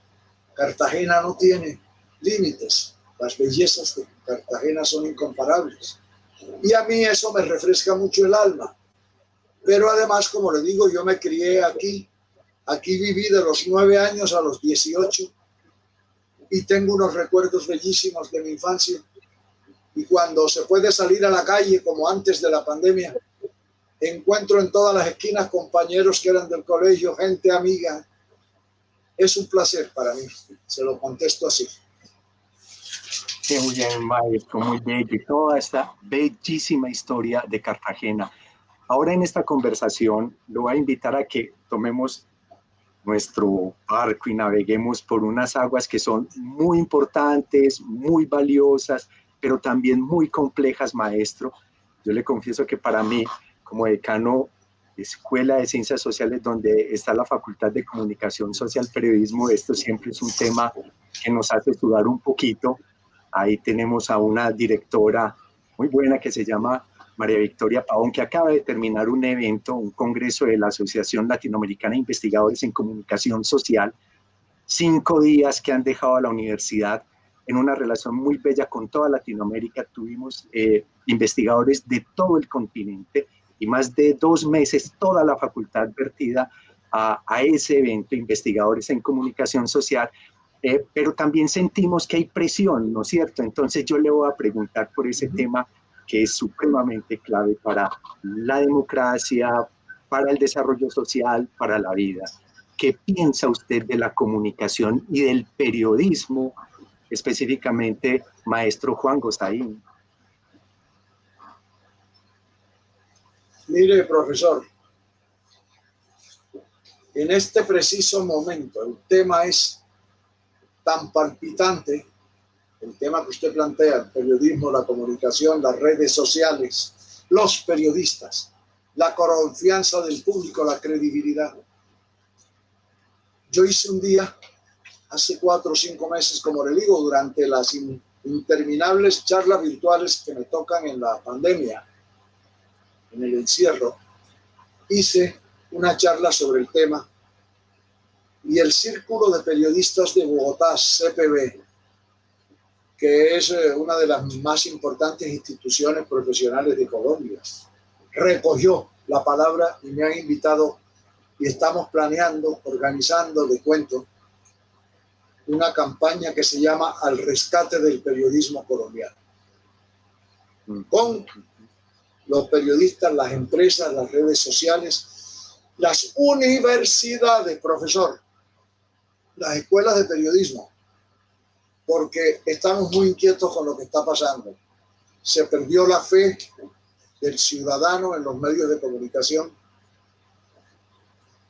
Cartagena no tiene límites, las bellezas de Cartagena son incomparables. Y a mí eso me refresca mucho el alma. Pero además, como le digo, yo me crié aquí. Aquí viví de los 9 años a los 18 y tengo unos recuerdos bellísimos de mi infancia. Y cuando se puede salir a la calle, como antes de la pandemia, encuentro en todas las esquinas compañeros que eran del colegio, gente amiga. Es un placer para mí, se lo contesto así. Qué muy bien, maestro, muy bello. Y toda esta bellísima historia de Cartagena. Ahora en esta conversación lo voy a invitar a que tomemos nuestro barco y naveguemos por unas aguas que son muy importantes, muy valiosas, pero también muy complejas, maestro. Yo le confieso que para mí, como decano de Escuela de Ciencias Sociales, donde está la Facultad de Comunicación Social Periodismo, esto siempre es un tema que nos hace sudar un poquito. Ahí tenemos a una directora muy buena que se llama María Victoria Pavón, que acaba de terminar un evento, un congreso de la Asociación Latinoamericana de Investigadores en Comunicación Social, 5 días que han dejado a la universidad en una relación muy bella con toda Latinoamérica. Tuvimos investigadores de todo el continente y más de 2 meses toda la facultad vertida a ese evento, investigadores en comunicación social, pero también sentimos que hay presión, ¿no es cierto? Entonces yo le voy a preguntar por ese tema que es supremamente clave para la democracia, para el desarrollo social, para la vida. ¿Qué piensa usted de la comunicación y del periodismo, específicamente, maestro Juan Gosaín? Mire, profesor, en este preciso momento el tema es tan palpitante, el tema que usted plantea, el periodismo, la comunicación, las redes sociales, los periodistas, la confianza del público, la credibilidad. Yo hice un día, hace 4 o 5 meses, como le digo, durante las interminables charlas virtuales que me tocan en la pandemia, en el encierro, hice una charla sobre el tema y el Círculo de Periodistas de Bogotá, CPB, que es una de las más importantes instituciones profesionales de Colombia, recogió la palabra y me han invitado y estamos planeando, organizando, le cuento, una campaña que se llama Al Rescate del Periodismo Colombiano. Con los periodistas, las empresas, las redes sociales, las universidades, profesor, las escuelas de periodismo, porque estamos muy inquietos con lo que está pasando. Se perdió la fe del ciudadano en los medios de comunicación.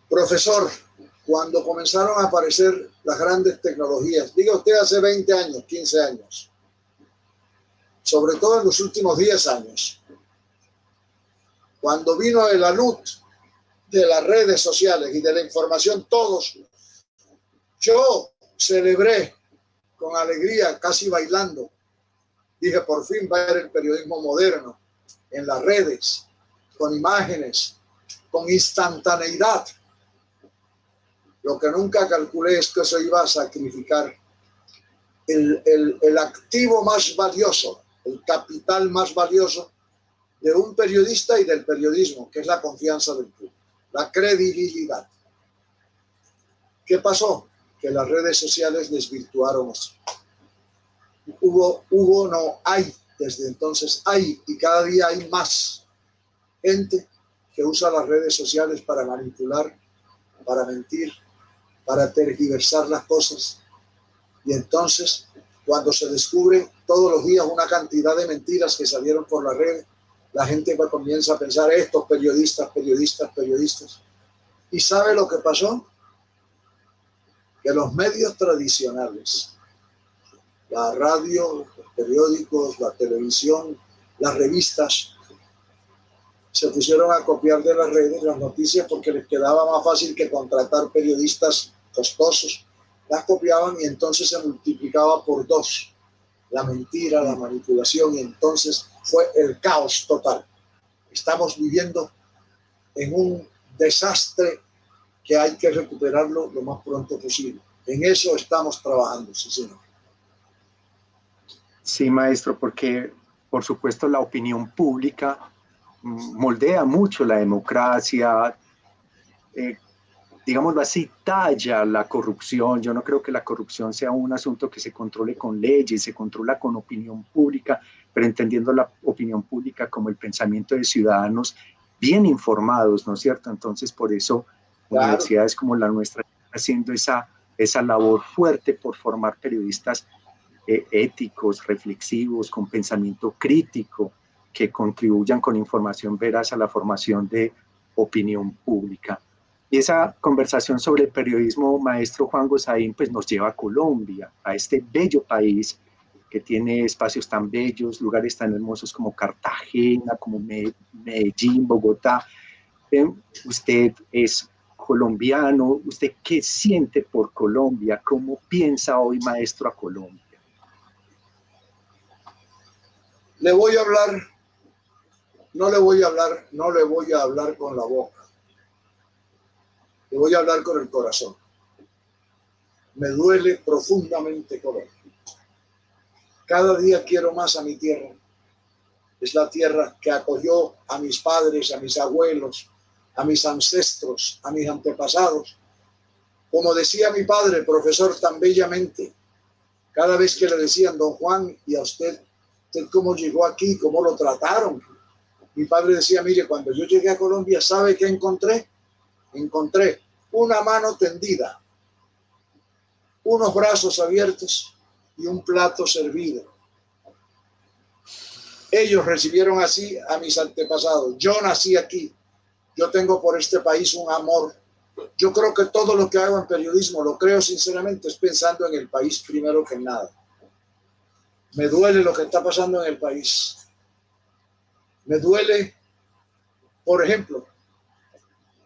Profesor, cuando comenzaron a aparecer las grandes tecnologías, diga usted hace 20 años, 15 años, sobre todo en los últimos 10 años, cuando vino la luz de las redes sociales y de la información, todos, yo celebré con alegría, casi bailando. Dije, por fin va a haber el periodismo moderno en las redes, con imágenes, con instantaneidad. Lo que nunca calculé es que eso iba a sacrificar el activo más valioso, el capital más valioso de un periodista y del periodismo, que es la confianza del público, la credibilidad. ¿Qué pasó? Que las redes sociales desvirtuaron eso. Hay, desde entonces hay, y cada día hay más gente que usa las redes sociales para manipular, para mentir, para tergiversar las cosas. Y entonces, cuando se descubre todos los días una cantidad de mentiras que salieron por la red, la gente comienza a pensar, estos periodistas. ¿Y sabe lo que pasó? Que los medios tradicionales, la radio, los periódicos, la televisión, las revistas, se pusieron a copiar de las redes las noticias porque les quedaba más fácil que contratar periodistas costosos. Las copiaban y entonces se multiplicaba por 2 la mentira, la manipulación, y entonces fue el caos total. Estamos viviendo en un desastre que hay que recuperarlo lo más pronto posible. En eso estamos trabajando, sí, señor. Sí, maestro, porque por supuesto la opinión pública moldea mucho la democracia, digámoslo así, talla la corrupción. Yo no creo que la corrupción sea un asunto que se controle con leyes, se controla con opinión pública, pero entendiendo la opinión pública como el pensamiento de ciudadanos bien informados, ¿no es cierto? Entonces, por eso, claro, universidades como la nuestra están haciendo esa labor fuerte por formar periodistas éticos, reflexivos, con pensamiento crítico, que contribuyan con información veraz a la formación de opinión pública. Y esa conversación sobre el periodismo, maestro Juan Gosaín, pues nos lleva a Colombia, a este bello país que tiene espacios tan bellos, lugares tan hermosos como Cartagena, como Medellín, Bogotá. Usted es colombiano, ¿usted qué siente por Colombia? ¿Cómo piensa hoy, maestro, a Colombia? Le voy a hablar, no le voy a hablar con la boca. Le voy a hablar con el corazón. Me duele profundamente Colombia. Cada día quiero más a mi tierra. Es la tierra que acogió a mis padres, a mis abuelos, a mis ancestros, a mis antepasados. Como decía mi padre, profesor, tan bellamente, cada vez que le decían, don Juan, ¿y a usted cómo llegó aquí? ¿Cómo lo trataron? Mi padre decía, mire, cuando yo llegué a Colombia, ¿sabe qué encontré? Encontré una mano tendida, unos brazos abiertos y un plato servido. Ellos recibieron así a mis antepasados. Yo nací aquí. Yo tengo por este país un amor. Yo creo que todo lo que hago en periodismo, lo creo sinceramente, es pensando en el país primero que en nada. Me duele lo que está pasando en el país. Me duele, por ejemplo,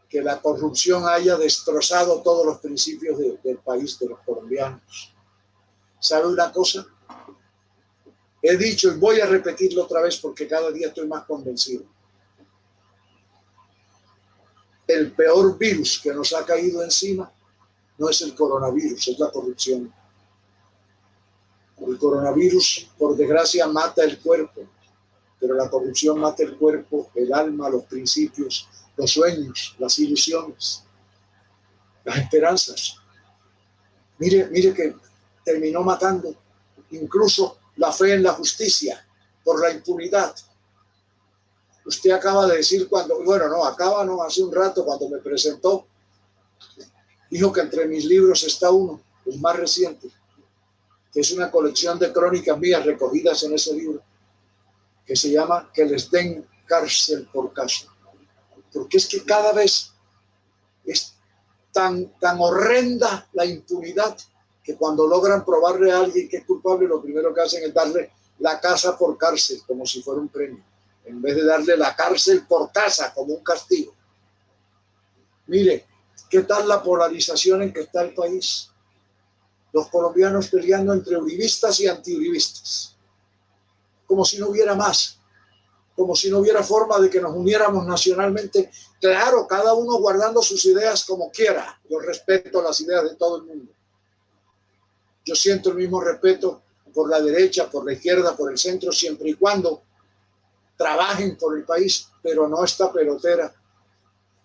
que la corrupción haya destrozado todos los principios del país, de los colombianos. ¿Sabe una cosa? He dicho y voy a repetirlo otra vez porque cada día estoy más convencido. El peor virus que nos ha caído encima no es el coronavirus, es la corrupción. El coronavirus, por desgracia, mata el cuerpo, pero la corrupción mata el cuerpo, el alma, los principios, los sueños, las ilusiones, las esperanzas. Mire que terminó matando incluso la fe en la justicia por la impunidad. Usted acaba de decir hace un rato cuando me presentó, dijo que entre mis libros está uno, el más reciente, que es una colección de crónicas mías recogidas en ese libro, que se llama Que les den cárcel por caso. Porque es que cada vez tan horrenda la impunidad que cuando logran probarle a alguien que es culpable, lo primero que hacen es darle la casa por cárcel, como si fuera un premio, en vez de darle la cárcel por casa, como un castigo. Mire, ¿qué tal la polarización en que está el país? Los colombianos peleando entre uribistas y antiuribistas, como si no hubiera más, como si no hubiera forma de que nos uniéramos nacionalmente. Claro, cada uno guardando sus ideas como quiera. Yo respeto las ideas de todo el mundo. Yo siento el mismo respeto por la derecha, por la izquierda, por el centro, siempre y cuando trabajen por el país, pero no esta pelotera.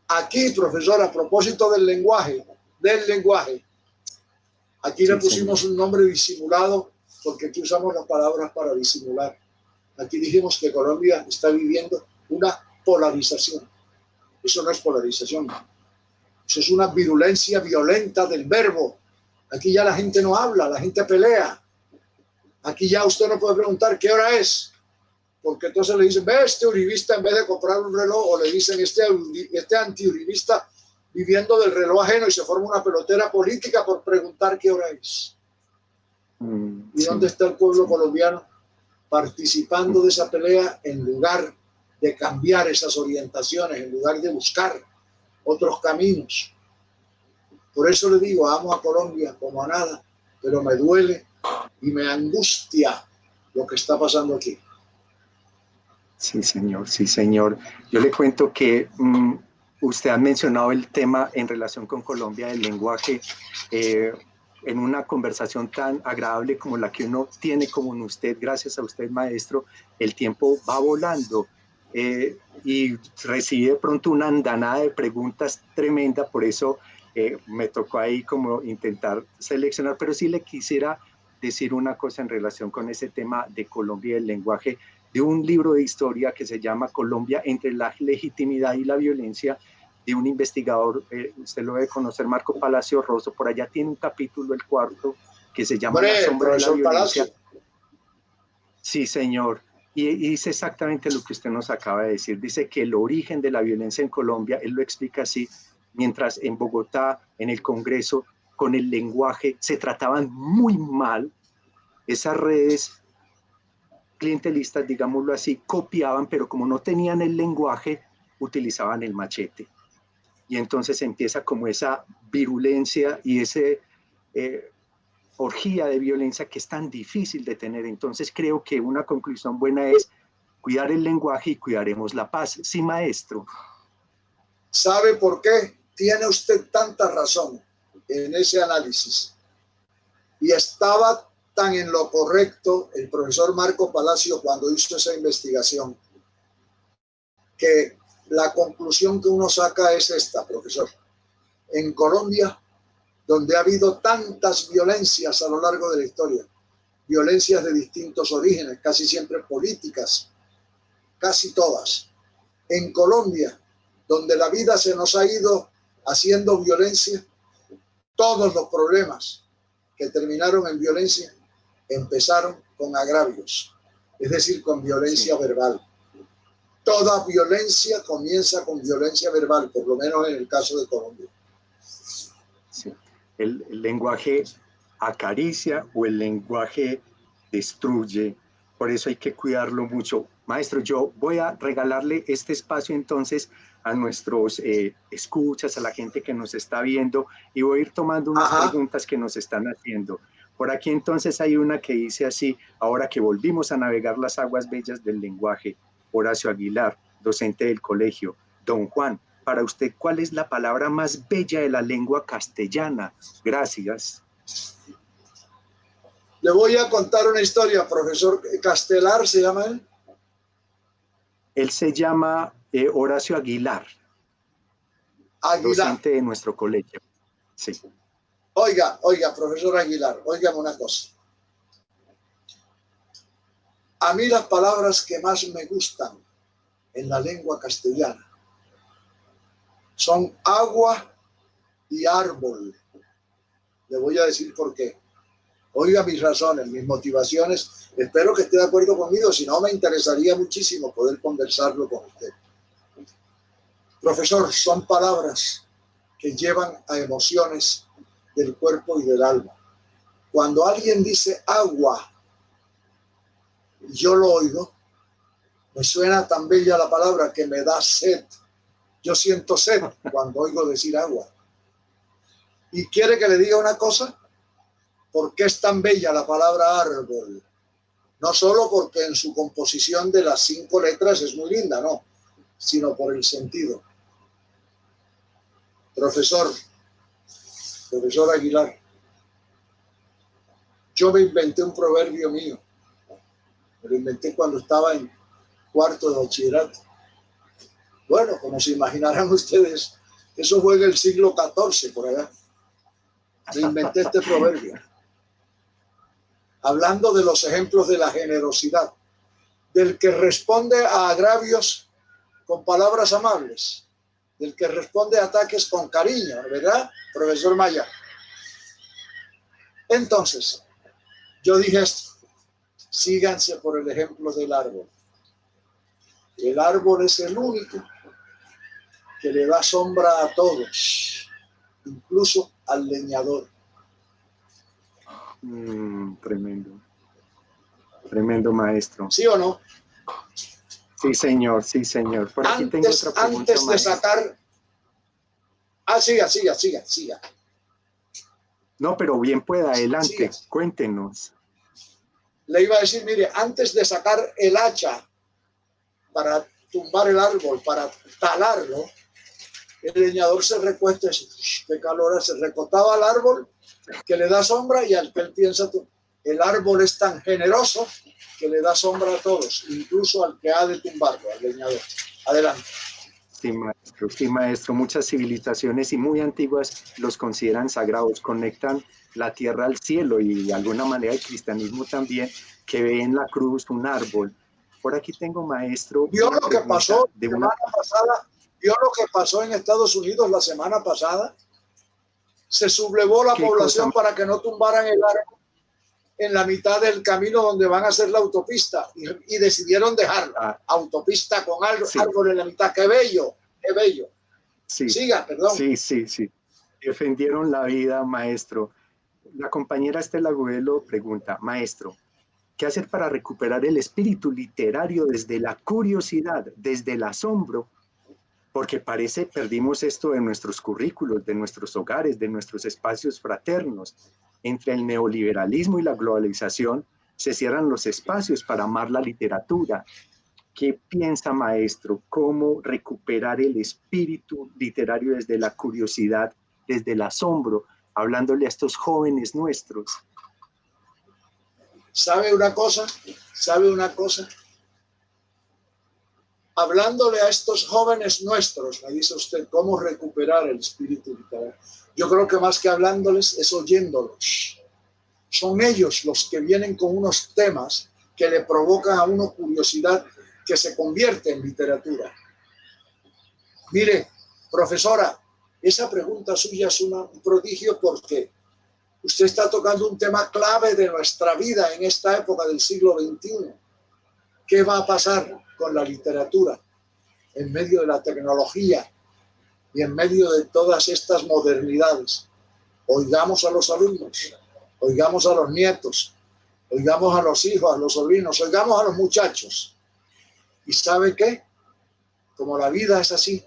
Aquí, profesor, a propósito del lenguaje, aquí le pusimos un nombre disimulado, porque aquí usamos las palabras para disimular. Aquí dijimos que Colombia está viviendo una polarización. Eso no es polarización. Eso es una virulencia violenta del verbo. Aquí ya la gente no habla, la gente pelea. Aquí ya usted no puede preguntar qué hora es, porque entonces le dicen, ve, este uribista en vez de comprar un reloj, o le dicen este antiuribista viviendo del reloj ajeno, y se forma una pelotera política por preguntar qué hora es. ¿Y dónde está el pueblo colombiano participando de esa pelea en lugar de cambiar esas orientaciones, en lugar de buscar otros caminos? Por eso le digo, amo a Colombia como a nada, pero me duele y me angustia lo que está pasando aquí. Sí, señor, sí, señor. Yo le cuento que usted ha mencionado el tema en relación con Colombia del lenguaje, en una conversación tan agradable como la que uno tiene con usted, gracias a usted, maestro, el tiempo va volando y recibe de pronto una andanada de preguntas tremenda, por eso me tocó ahí como intentar seleccionar, pero sí le quisiera decir una cosa en relación con ese tema de Colombia y el lenguaje, de un libro de historia que se llama Colombia entre la legitimidad y la violencia, de un investigador, usted lo debe conocer, Marco Palacio Rosso. Por allá tiene un capítulo, el cuarto, que se llama La sombra de la violencia. Palacio. Sí, señor. Y dice exactamente lo que usted nos acaba de decir. Dice que el origen de la violencia en Colombia, él lo explica así, mientras en Bogotá, en el Congreso, con el lenguaje, se trataban muy mal, esas redes clientelistas, digámoslo así, copiaban, pero como no tenían el lenguaje, utilizaban el machete. Y entonces empieza como esa virulencia y ese orgía de violencia que es tan difícil de tener. Entonces creo que una conclusión buena es cuidar el lenguaje y cuidaremos la paz. Sí, maestro. ¿Sabe por qué tiene usted tanta razón en ese análisis? Y estaba tan en lo correcto el profesor Marco Palacio cuando hizo esa investigación, que la conclusión que uno saca es esta, profesor. En Colombia, donde ha habido tantas violencias a lo largo de la historia, violencias de distintos orígenes, casi siempre políticas, casi todas. En Colombia, donde la vida se nos ha ido haciendo violencia, todos los problemas que terminaron en violencia empezaron con agravios, es decir, con violencia verbal. Toda violencia comienza con violencia verbal, por lo menos en el caso de Colombia. Sí. El lenguaje acaricia o el lenguaje destruye, por eso hay que cuidarlo mucho. Maestro, yo voy a regalarle este espacio entonces a nuestros escuchas, a la gente que nos está viendo, y voy a ir tomando unas preguntas que nos están haciendo. Por aquí entonces hay una que dice así: ahora que volvimos a navegar las aguas bellas del lenguaje. Horacio Aguilar, docente del colegio. Don Juan, para usted, ¿cuál es la palabra más bella de la lengua castellana? Gracias. Le voy a contar una historia, profesor Castelar, ¿se llama él? Él se llama Horacio Aguilar, docente de nuestro colegio. Sí. Oiga, profesor Aguilar, óigame una cosa. A mí las palabras que más me gustan en la lengua castellana son agua y árbol. Le voy a decir por qué. Oiga mis razones, mis motivaciones. Espero que esté de acuerdo conmigo, si no me interesaría muchísimo poder conversarlo con usted. Profesor, son palabras que llevan a emociones del cuerpo y del alma. Cuando alguien dice agua, yo lo oigo, me suena tan bella la palabra que me da sed. Yo siento sed cuando oigo decir agua. ¿Y quiere que le diga una cosa? ¿Por qué es tan bella la palabra árbol? No solo porque en su composición de las 5 letras es muy linda, no, sino por el sentido. Profesor Aguilar, yo me inventé un proverbio mío. Me lo inventé cuando estaba en 4º de bachillerato. Bueno, como se imaginarán ustedes, eso fue en el siglo XIV, por allá. Me inventé este proverbio. Hablando de los ejemplos de la generosidad, del que responde a agravios con palabras amables, del que responde a ataques con cariño, ¿verdad, profesor Maya? Entonces, yo dije esto, síganse por el ejemplo del árbol. El árbol es el único que le da sombra a todos, incluso al leñador. Tremendo maestro. ¿Sí o no? Sí, señor, sí, señor. Por aquí tengo otra pregunta, antes de sacar... siga. No, pero bien pueda, adelante, Siga. Cuéntenos. Le iba a decir, mire, antes de sacar el hacha para tumbar el árbol, para talarlo, el leñador se recuesta y dice, qué calor hace, recostado al árbol que le da sombra y al que él piensa, el árbol es tan generoso que le da sombra a todos, incluso al que ha de tumbarlo, al leñador. Adelante. Sí, maestro. Muchas civilizaciones y muy antiguas los consideran sagrados, conectan la tierra al cielo y de alguna manera el cristianismo también, que ve en la cruz un árbol. Por aquí tengo, maestro, ¿Vio lo que pasó de semana pasada? ¿Vio lo que pasó en Estados Unidos la semana pasada? Se sublevó la población para que no tumbaran el árbol en la mitad del camino donde van a hacer la autopista y decidieron dejarla. Autopista con árbol en la mitad. ¡Qué bello! ¡Qué bello! Sí. Siga, perdón. Sí. Defendieron la vida, maestro. La compañera Estela Agudelo pregunta, maestro, ¿qué hacer para recuperar el espíritu literario desde la curiosidad, desde el asombro? Porque parece perdimos esto de nuestros currículos, de nuestros hogares, de nuestros espacios fraternos. Entre el neoliberalismo y la globalización se cierran los espacios para amar la literatura. ¿Qué piensa, maestro? ¿Cómo recuperar el espíritu literario desde la curiosidad, desde el asombro, hablándole a estos jóvenes nuestros? ¿Sabe una cosa? Hablándole a estos jóvenes nuestros, me dice usted, ¿cómo recuperar el espíritu literario? Yo creo que más que hablándoles es oyéndolos. Son ellos los que vienen con unos temas que le provocan a uno curiosidad que se convierte en literatura. Mire, profesora, esa pregunta suya es un prodigio porque usted está tocando un tema clave de nuestra vida en esta época del siglo XXI. ¿Qué va a pasar con la literatura en medio de la tecnología y en medio de todas estas modernidades? Oigamos a los alumnos, oigamos a los nietos, oigamos a los hijos, a los sobrinos, oigamos a los muchachos. ¿Y sabe qué? Como la vida es así,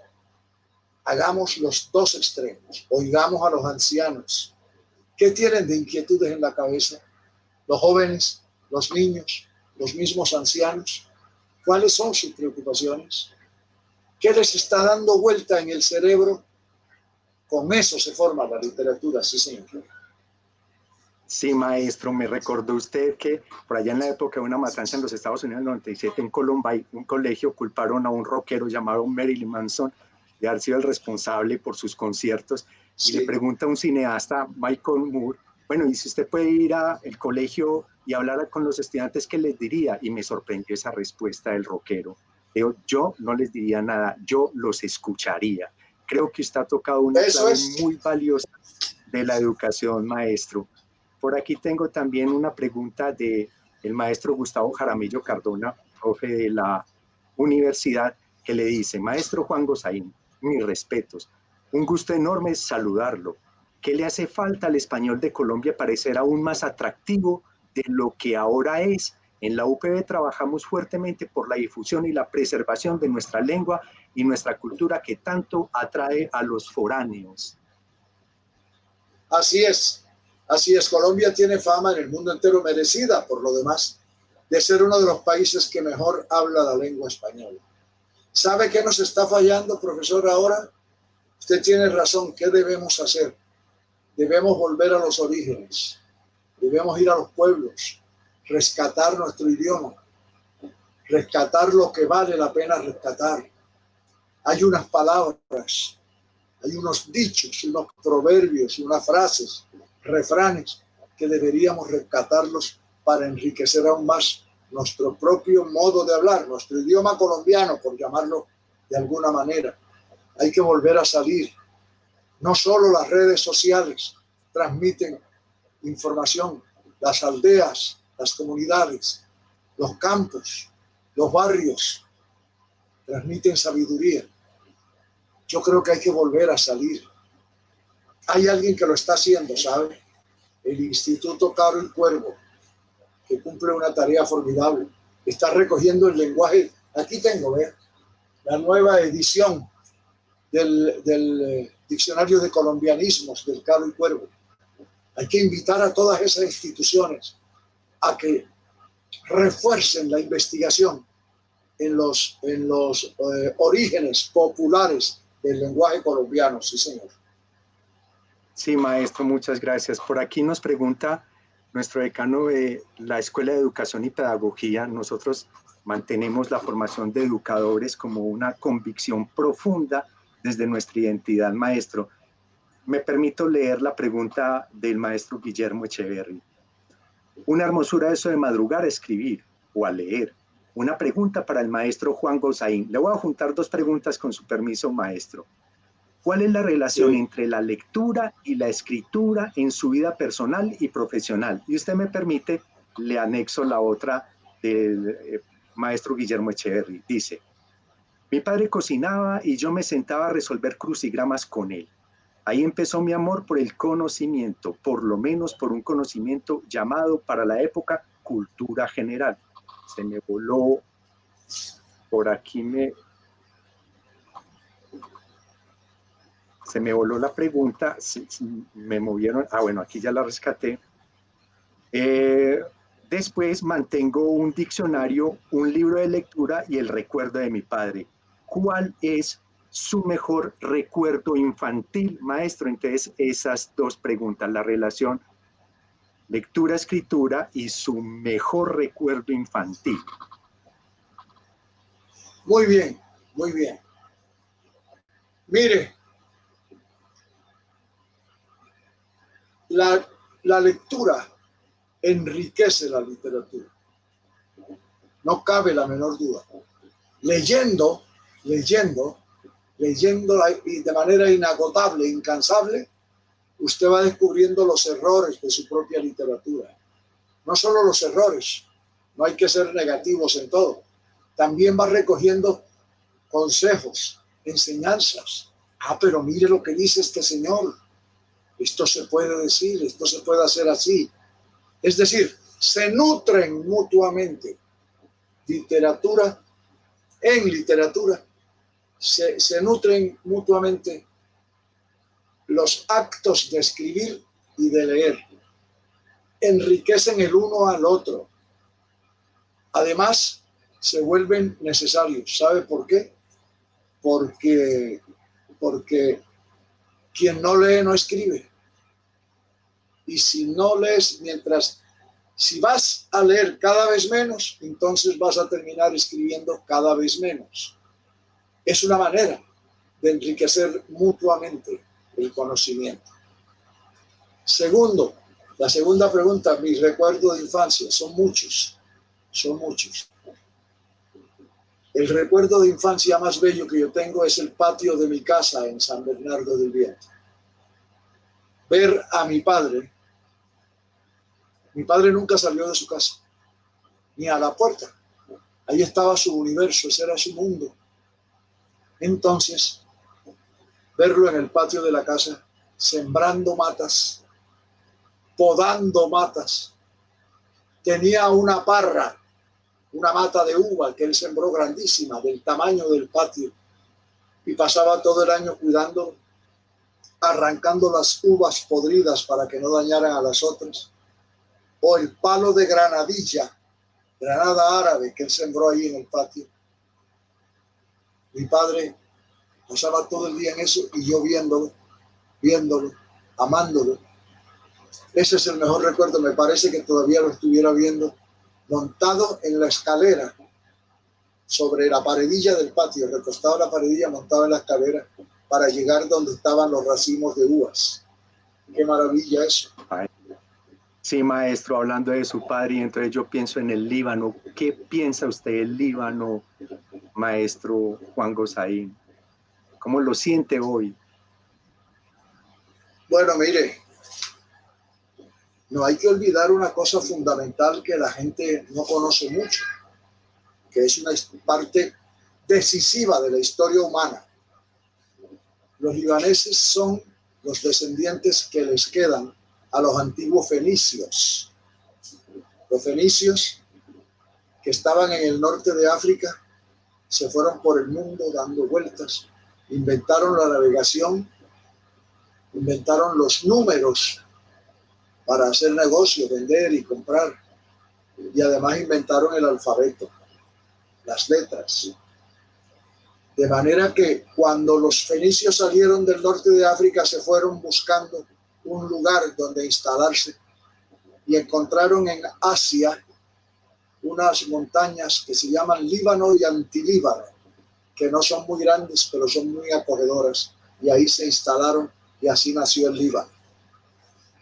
hagamos los dos extremos. Oigamos a los ancianos. ¿Qué tienen de inquietudes en la cabeza? Los jóvenes, los niños, los mismos ancianos. ¿Cuáles son sus preocupaciones? ¿Qué les está dando vuelta en el cerebro? Con eso se forma la literatura, sí, señor. Sí, maestro, me recordó usted que por allá en la época de una matanza en los Estados Unidos, en el 97, en Columbine, un colegio culparon a un rockero llamado Marilyn Manson de haber sido el responsable por sus conciertos. Sí. Y le pregunta a un cineasta, Michael Moore, bueno, y si usted puede ir al colegio y hablar con los estudiantes, ¿qué les diría? Y me sorprendió esa respuesta del rockero. Digo, yo no les diría nada, yo los escucharía. Creo que usted ha tocado una clave muy valiosa de la educación, maestro. Por aquí tengo también una pregunta del maestro Gustavo Jaramillo Cardona, profe de la universidad, que le dice, maestro Juan Gosaín, mis respetos, Un gusto enorme saludarlo. ¿Qué le hace falta al español de Colombia para ser aún más atractivo de lo que ahora es? En la UPB trabajamos fuertemente por la difusión y la preservación de nuestra lengua y nuestra cultura que tanto atrae a los foráneos. Así es, así es. Colombia tiene fama en el mundo entero, merecida por lo demás, de ser uno de los países que mejor habla la lengua española. ¿Sabe qué nos está fallando, profesor, ahora? Usted tiene razón. ¿Qué debemos hacer? Debemos volver a los orígenes. Debemos ir a los pueblos, rescatar nuestro idioma, rescatar lo que vale la pena rescatar. Hay unas palabras, hay unos dichos, unos proverbios, unas frases, refranes que deberíamos rescatarlos para enriquecer aún más nuestro propio modo de hablar, nuestro idioma colombiano, por llamarlo de alguna manera. Hay que volver a salir. No solo las redes sociales transmiten información, las aldeas, las comunidades, los campos, los barrios transmiten sabiduría. Yo creo que hay que volver a salir. Hay alguien que lo está haciendo, ¿sabe? El Instituto Caro y Cuervo, que cumple una tarea formidable. Está recogiendo el lenguaje. Aquí tengo, la nueva edición del Diccionario de Colombianismos del Caro y Cuervo. Hay que invitar a todas esas instituciones a que refuercen la investigación en los orígenes populares del lenguaje colombiano. Sí, señor. Sí, maestro, muchas gracias. Por aquí nos pregunta nuestro decano de la Escuela de Educación y Pedagogía. Nosotros mantenemos la formación de educadores como una convicción profunda desde nuestra identidad, maestro. Me permito leer la pregunta del maestro Guillermo Echeverry. Una hermosura eso de madrugar a escribir o a leer. Una pregunta para el maestro Juan Gozaín. Le voy a juntar dos preguntas con su permiso, maestro. ¿Cuál es la relación entre la lectura y la escritura en su vida personal y profesional? Y usted me permite, le anexo la otra del maestro Guillermo Echeverry. Dice, mi padre cocinaba y yo me sentaba a resolver crucigramas con él. Ahí empezó mi amor por el conocimiento, por lo menos por un conocimiento llamado para la época cultura general. Se me voló, por aquí se me voló la pregunta, me movieron, bueno, aquí ya la rescaté. Después mantengo un diccionario, un libro de lectura y el recuerdo de mi padre. ¿Cuál es su mejor recuerdo infantil, maestro? Entonces, esas dos preguntas, la relación lectura, escritura y su mejor recuerdo infantil. Muy bien, muy bien. Mire, la lectura enriquece la literatura. No cabe la menor duda. Leyendo y de manera inagotable, incansable, usted va descubriendo los errores de su propia literatura. No solo los errores, no hay que ser negativos en todo. También va recogiendo consejos, enseñanzas. Pero mire lo que dice este señor. Esto se puede decir, esto se puede hacer así. Es decir, se nutren mutuamente. En literatura, se nutren mutuamente los actos de escribir y de leer. Enriquecen el uno al otro. Además, se vuelven necesarios. ¿Sabe por qué? Porque quien no lee no escribe. Y si no lees, si vas a leer cada vez menos, entonces vas a terminar escribiendo cada vez menos. Es una manera de enriquecer mutuamente el conocimiento. Segundo, la segunda pregunta, mis recuerdos de infancia, son muchos. El recuerdo de infancia más bello que yo tengo es el patio de mi casa en San Bernardo del Viento. Ver a mi padre nunca salió de su casa, ni a la puerta. Ahí estaba su universo, ese era su mundo. Entonces, verlo en el patio de la casa, sembrando matas, podando matas. Tenía una parra, una mata de uva que él sembró grandísima, del tamaño del patio, y pasaba todo el año cuidando, arrancando las uvas podridas para que no dañaran a las otras, o el palo de granadilla, granada árabe que él sembró ahí en el patio. Mi padre pasaba todo el día en eso y yo viéndolo, amándolo. Ese es el mejor recuerdo, me parece que todavía lo estuviera viendo, montado en la escalera, sobre la paredilla del patio, recostado en la paredilla, montado en la escalera, para llegar donde estaban los racimos de uvas. Qué maravilla eso. Sí, maestro, hablando de su padre, y entonces yo pienso en el Líbano. ¿Qué piensa usted del Líbano, maestro Juan Gosaín? ¿Cómo lo siente hoy? Bueno, mire, no hay que olvidar una cosa fundamental que la gente no conoce mucho, que es una parte decisiva de la historia humana. Los libaneses son los descendientes que les quedan a los antiguos fenicios. Los fenicios que estaban en el norte de África se fueron por el mundo dando vueltas, inventaron la navegación, inventaron los números para hacer negocios, vender y comprar, y además inventaron el alfabeto, las letras. De manera que cuando los fenicios salieron del norte de África se fueron buscando un lugar donde instalarse y encontraron en Asia unas montañas que se llaman Líbano y Antilíbano, que no son muy grandes, pero son muy acogedoras, y ahí se instalaron y así nació el Líbano.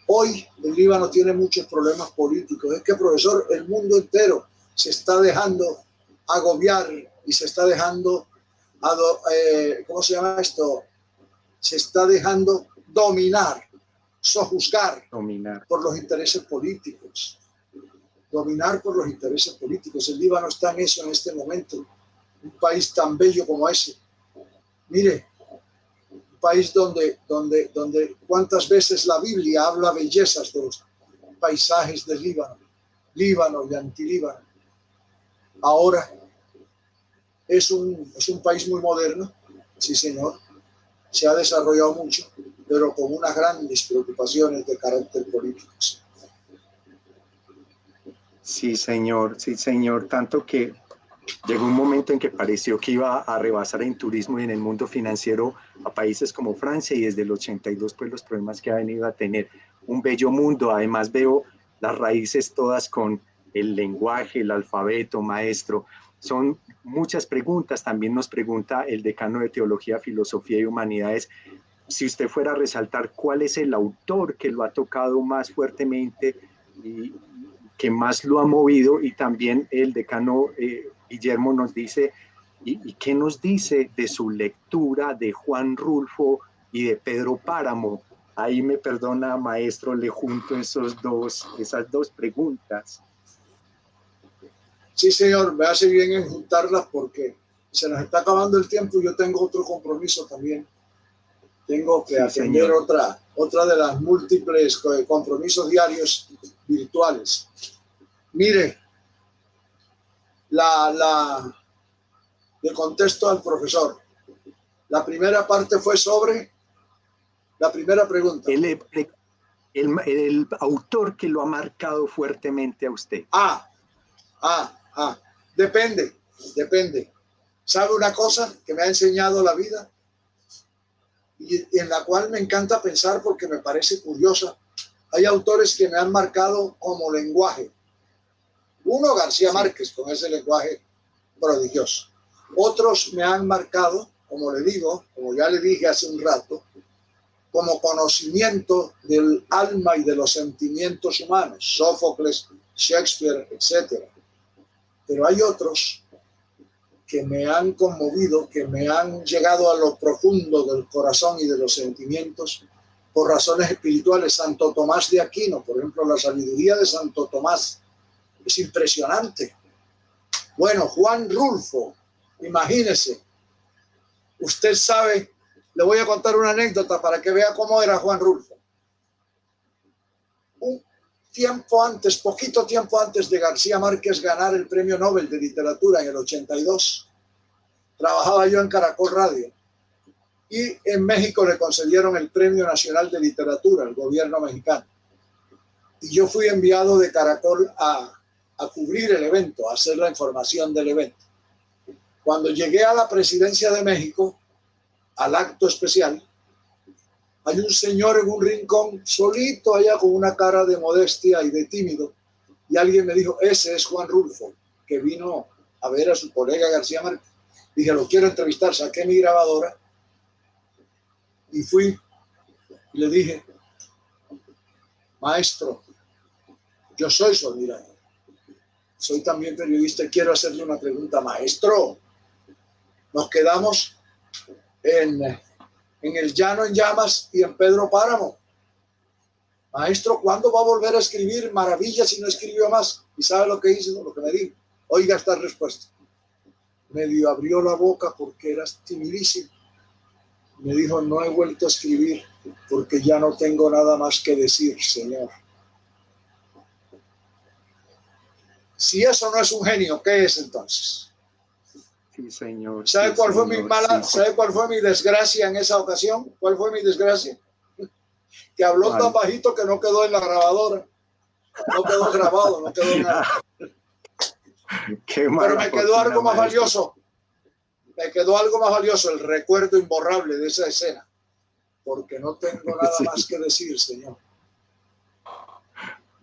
Hoy el Líbano tiene muchos problemas políticos. Es que, profesor, el mundo entero se está dejando agobiar y se está dejando, ¿cómo se llama esto? Se está dejando dominar, sojuzgar por los intereses políticos. Dominar por los intereses políticos. El Líbano está en eso en este momento. Un país tan bello como ese. Mire, un país donde cuántas veces la Biblia habla bellezas de los paisajes del Líbano, Líbano y Antilíbano. Ahora es un país muy moderno, sí señor, se ha desarrollado mucho, pero con unas grandes preocupaciones de carácter político. Sí, señor, tanto que llegó un momento en que pareció que iba a rebasar en turismo y en el mundo financiero a países como Francia, y desde el 82 pues los problemas que ha venido a tener. Un bello mundo, además veo las raíces todas con el lenguaje, el alfabeto, maestro. Son muchas preguntas, también nos pregunta el decano de Teología, Filosofía y Humanidades, si usted fuera a resaltar cuál es el autor que lo ha tocado más fuertemente y que más lo ha movido, y también el decano Guillermo nos dice, ¿y qué nos dice de su lectura de Juan Rulfo y de Pedro Páramo? Ahí me perdona, maestro, le junto esas dos preguntas. Sí, señor, me hace bien en juntarlas porque se nos está acabando el tiempo y yo tengo otro compromiso también. Tengo que atender otra de las múltiples compromisos diarios virtuales. Mire, le contesto al profesor. La primera parte fue sobre la primera pregunta. El autor que lo ha marcado fuertemente a usted. Depende. ¿Sabe una cosa que me ha enseñado la vida? Y en la cual me encanta pensar porque me parece curiosa. Hay autores que me han marcado como lenguaje. Uno, García Márquez, con ese lenguaje prodigioso. Otros me han marcado, como le digo, como ya le dije hace un rato, como conocimiento del alma y de los sentimientos humanos. Sófocles, Shakespeare, etc. Pero hay otros que me han conmovido, que me han llegado a lo profundo del corazón y de los sentimientos por razones espirituales. Santo Tomás de Aquino, por ejemplo, la sabiduría de Santo Tomás es impresionante. Bueno, Juan Rulfo, imagínese, usted sabe Le voy a contar una anécdota para que vea cómo era Juan Rulfo. Un tiempo antes, poquito tiempo antes de García Márquez ganar el Premio Nobel de Literatura en el 82, trabajaba yo en Caracol Radio y en México le concedieron el Premio Nacional de Literatura al gobierno mexicano. Y yo fui enviado de Caracol a cubrir el evento, a hacer la información del evento. Cuando llegué a la presidencia de México, al acto especial, hay un señor en un rincón, solito allá con una cara de modestia y de tímido, y alguien me dijo, ese es Juan Rulfo, que vino a ver a su colega García Márquez. Dije, lo quiero entrevistar, saqué mi grabadora y fui y le dije, maestro, yo soy su admirador, soy también periodista y quiero hacerle una pregunta, maestro. Nos quedamos en El Llano en Llamas y en Pedro Páramo. Maestro, ¿cuándo va a volver a escribir maravillas si no escribió más? ¿Y sabe lo que hice? Lo que me dijo. Oiga esta respuesta. Medio abrió la boca porque era timidísimo. Me dijo, no he vuelto a escribir porque ya no tengo nada más que decir, señor. Si eso no es un genio, ¿qué es entonces? Sí, señor. ¿Sabe sí, cuál fue señor, mi mala? sí. ¿Sabe cuál fue mi desgracia en esa ocasión? ¿Cuál fue mi desgracia? Que habló tan bajito que no quedó en la grabadora. No quedó grabado, no quedó nada. Pero me quedó algo más valioso. Me quedó algo más valioso, el recuerdo imborrable de esa escena. Porque no tengo nada más que decir, señor.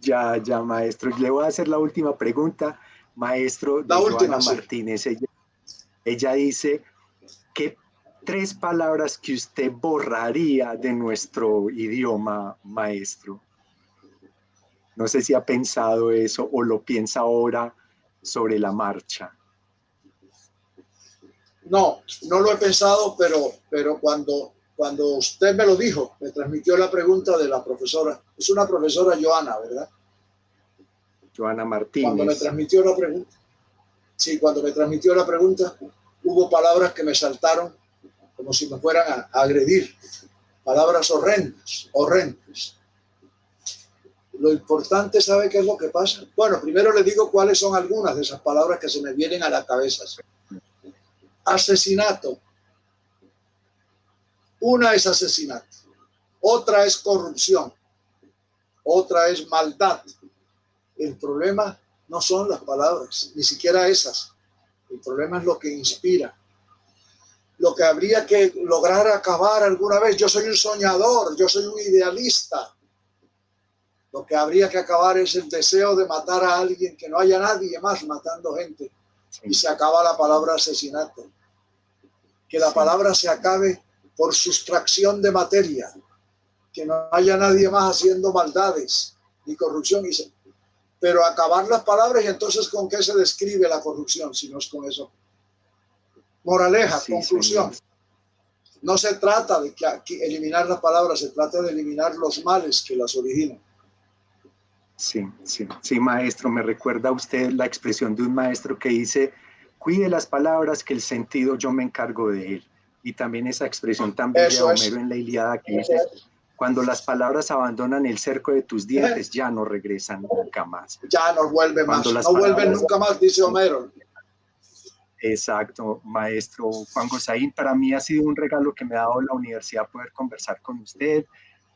Ya, maestro. Le voy a hacer la última pregunta, maestro. La última, Joana Martínez. Ella dice, ¿qué 3 palabras que usted borraría de nuestro idioma, maestro? No sé si ha pensado eso o lo piensa ahora sobre la marcha. No, no lo he pensado, pero cuando usted me lo dijo, me transmitió la pregunta de la profesora. Es una profesora Joana, ¿verdad? Joana Martínez. Cuando me transmitió la pregunta. Sí, cuando me transmitió la pregunta, hubo palabras que me saltaron como si me fueran a agredir. Palabras horrendas, horrendas. Lo importante, ¿sabe qué es lo que pasa? Bueno, primero le digo cuáles son algunas de esas palabras que se me vienen a la cabeza. Asesinato. Una es asesinato, otra es corrupción, otra es maldad. El problema no son las palabras, ni siquiera esas. El problema es lo que inspira. Lo que habría que lograr acabar alguna vez. Yo soy un soñador, yo soy un idealista. Lo que habría que acabar es el deseo de matar a alguien, que no haya nadie más matando gente. Y se acaba la palabra asesinato. Que la palabra se acabe por sustracción de materia. Que no haya nadie más haciendo maldades ni corrupción. Pero acabar las palabras, y entonces ¿con qué se describe la corrupción si no es con eso? Moraleja, conclusión. Señor. No se trata de que eliminar las palabras, se trata de eliminar los males que las originan. Sí, maestro, me recuerda a usted la expresión de un maestro que dice, cuide las palabras que el sentido yo me encargo de él. Y también esa expresión también de Homero en la Ilíada que dice, cuando las palabras abandonan el cerco de tus dientes, ya no regresan nunca más. Ya no vuelven más, no vuelven nunca más, dice Homero. Exacto, maestro Juan Gosaín, para mí ha sido un regalo que me ha dado la universidad poder conversar con usted,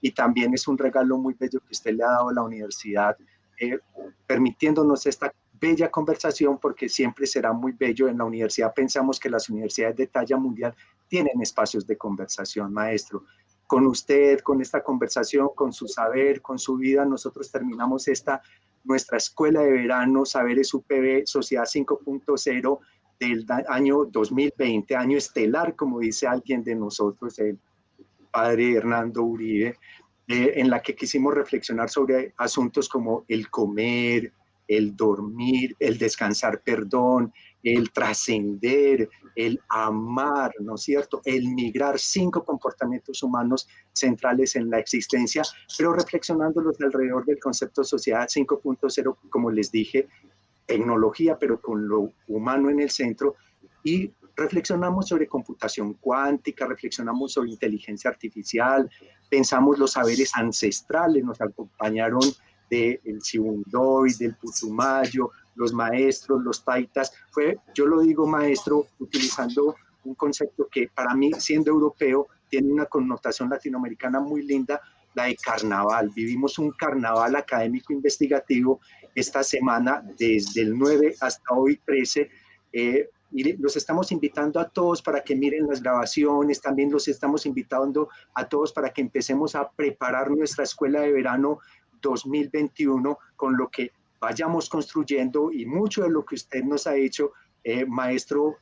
y también es un regalo muy bello que usted le ha dado a la universidad, permitiéndonos esta bella conversación, porque siempre será muy bello. En la universidad pensamos que las universidades de talla mundial tienen espacios de conversación, maestro. Con usted, con esta conversación, con su saber, con su vida, nosotros terminamos nuestra escuela de verano, Saberes UPB, Sociedad 5.0, del año 2020, año estelar, como dice alguien de nosotros, el padre Hernando Uribe, en la que quisimos reflexionar sobre asuntos como el comer, el dormir, el descansar, perdón, el trascender, el amar, ¿no es cierto? El migrar, 5 comportamientos humanos centrales en la existencia, pero reflexionándolos alrededor del concepto Sociedad 5.0, como les dije, tecnología, pero con lo humano en el centro, y reflexionamos sobre computación cuántica, reflexionamos sobre inteligencia artificial, pensamos los saberes ancestrales, nos acompañaron del Sibundoy, del Putumayo, los maestros, los taitas. Yo lo digo maestro utilizando un concepto que para mí, siendo europeo, tiene una connotación latinoamericana muy linda, la de carnaval. Vivimos un carnaval académico investigativo esta semana, desde el 9 hasta hoy 13, y los estamos invitando a todos para que miren las grabaciones, también los estamos invitando a todos para que empecemos a preparar nuestra escuela de verano 2021 con lo que vayamos construyendo, y mucho de lo que usted nos ha hecho, maestro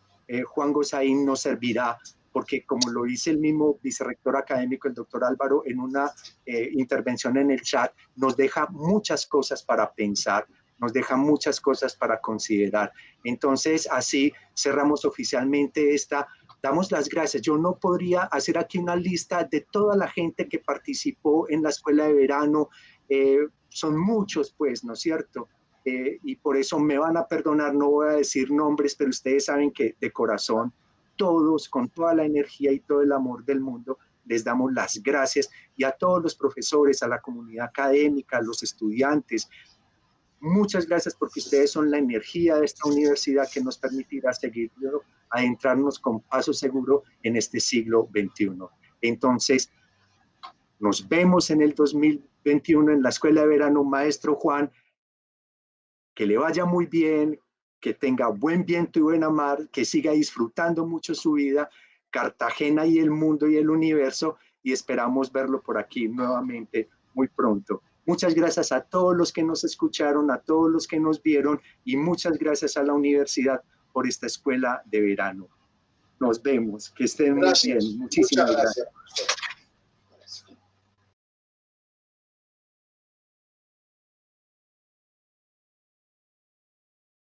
Juan Gosaín, nos servirá, porque como lo dice el mismo vicerrector académico, el doctor Álvaro, en una intervención en el chat, nos deja muchas cosas para pensar, nos deja muchas cosas para considerar. Entonces, así cerramos oficialmente damos las gracias. Yo no podría hacer aquí una lista de toda la gente que participó en la escuela de verano, son muchos, pues, ¿no es cierto? Y por eso me van a perdonar, no voy a decir nombres, pero ustedes saben que de corazón, todos, con toda la energía y todo el amor del mundo, les damos las gracias, y a todos los profesores, a la comunidad académica, a los estudiantes, muchas gracias, porque ustedes son la energía de esta universidad que nos permitirá seguir adentrarnos con paso seguro en este siglo XXI. Entonces, nos vemos en el 2021 en la escuela de verano, maestro Juan, que le vaya muy bien, que tenga buen viento y buena mar, que siga disfrutando mucho su vida, Cartagena y el mundo y el universo, y esperamos verlo por aquí nuevamente muy pronto. Muchas gracias a todos los que nos escucharon, a todos los que nos vieron, y muchas gracias a la universidad por esta escuela de verano. Nos vemos, que estén muy bien. Muchísimas gracias.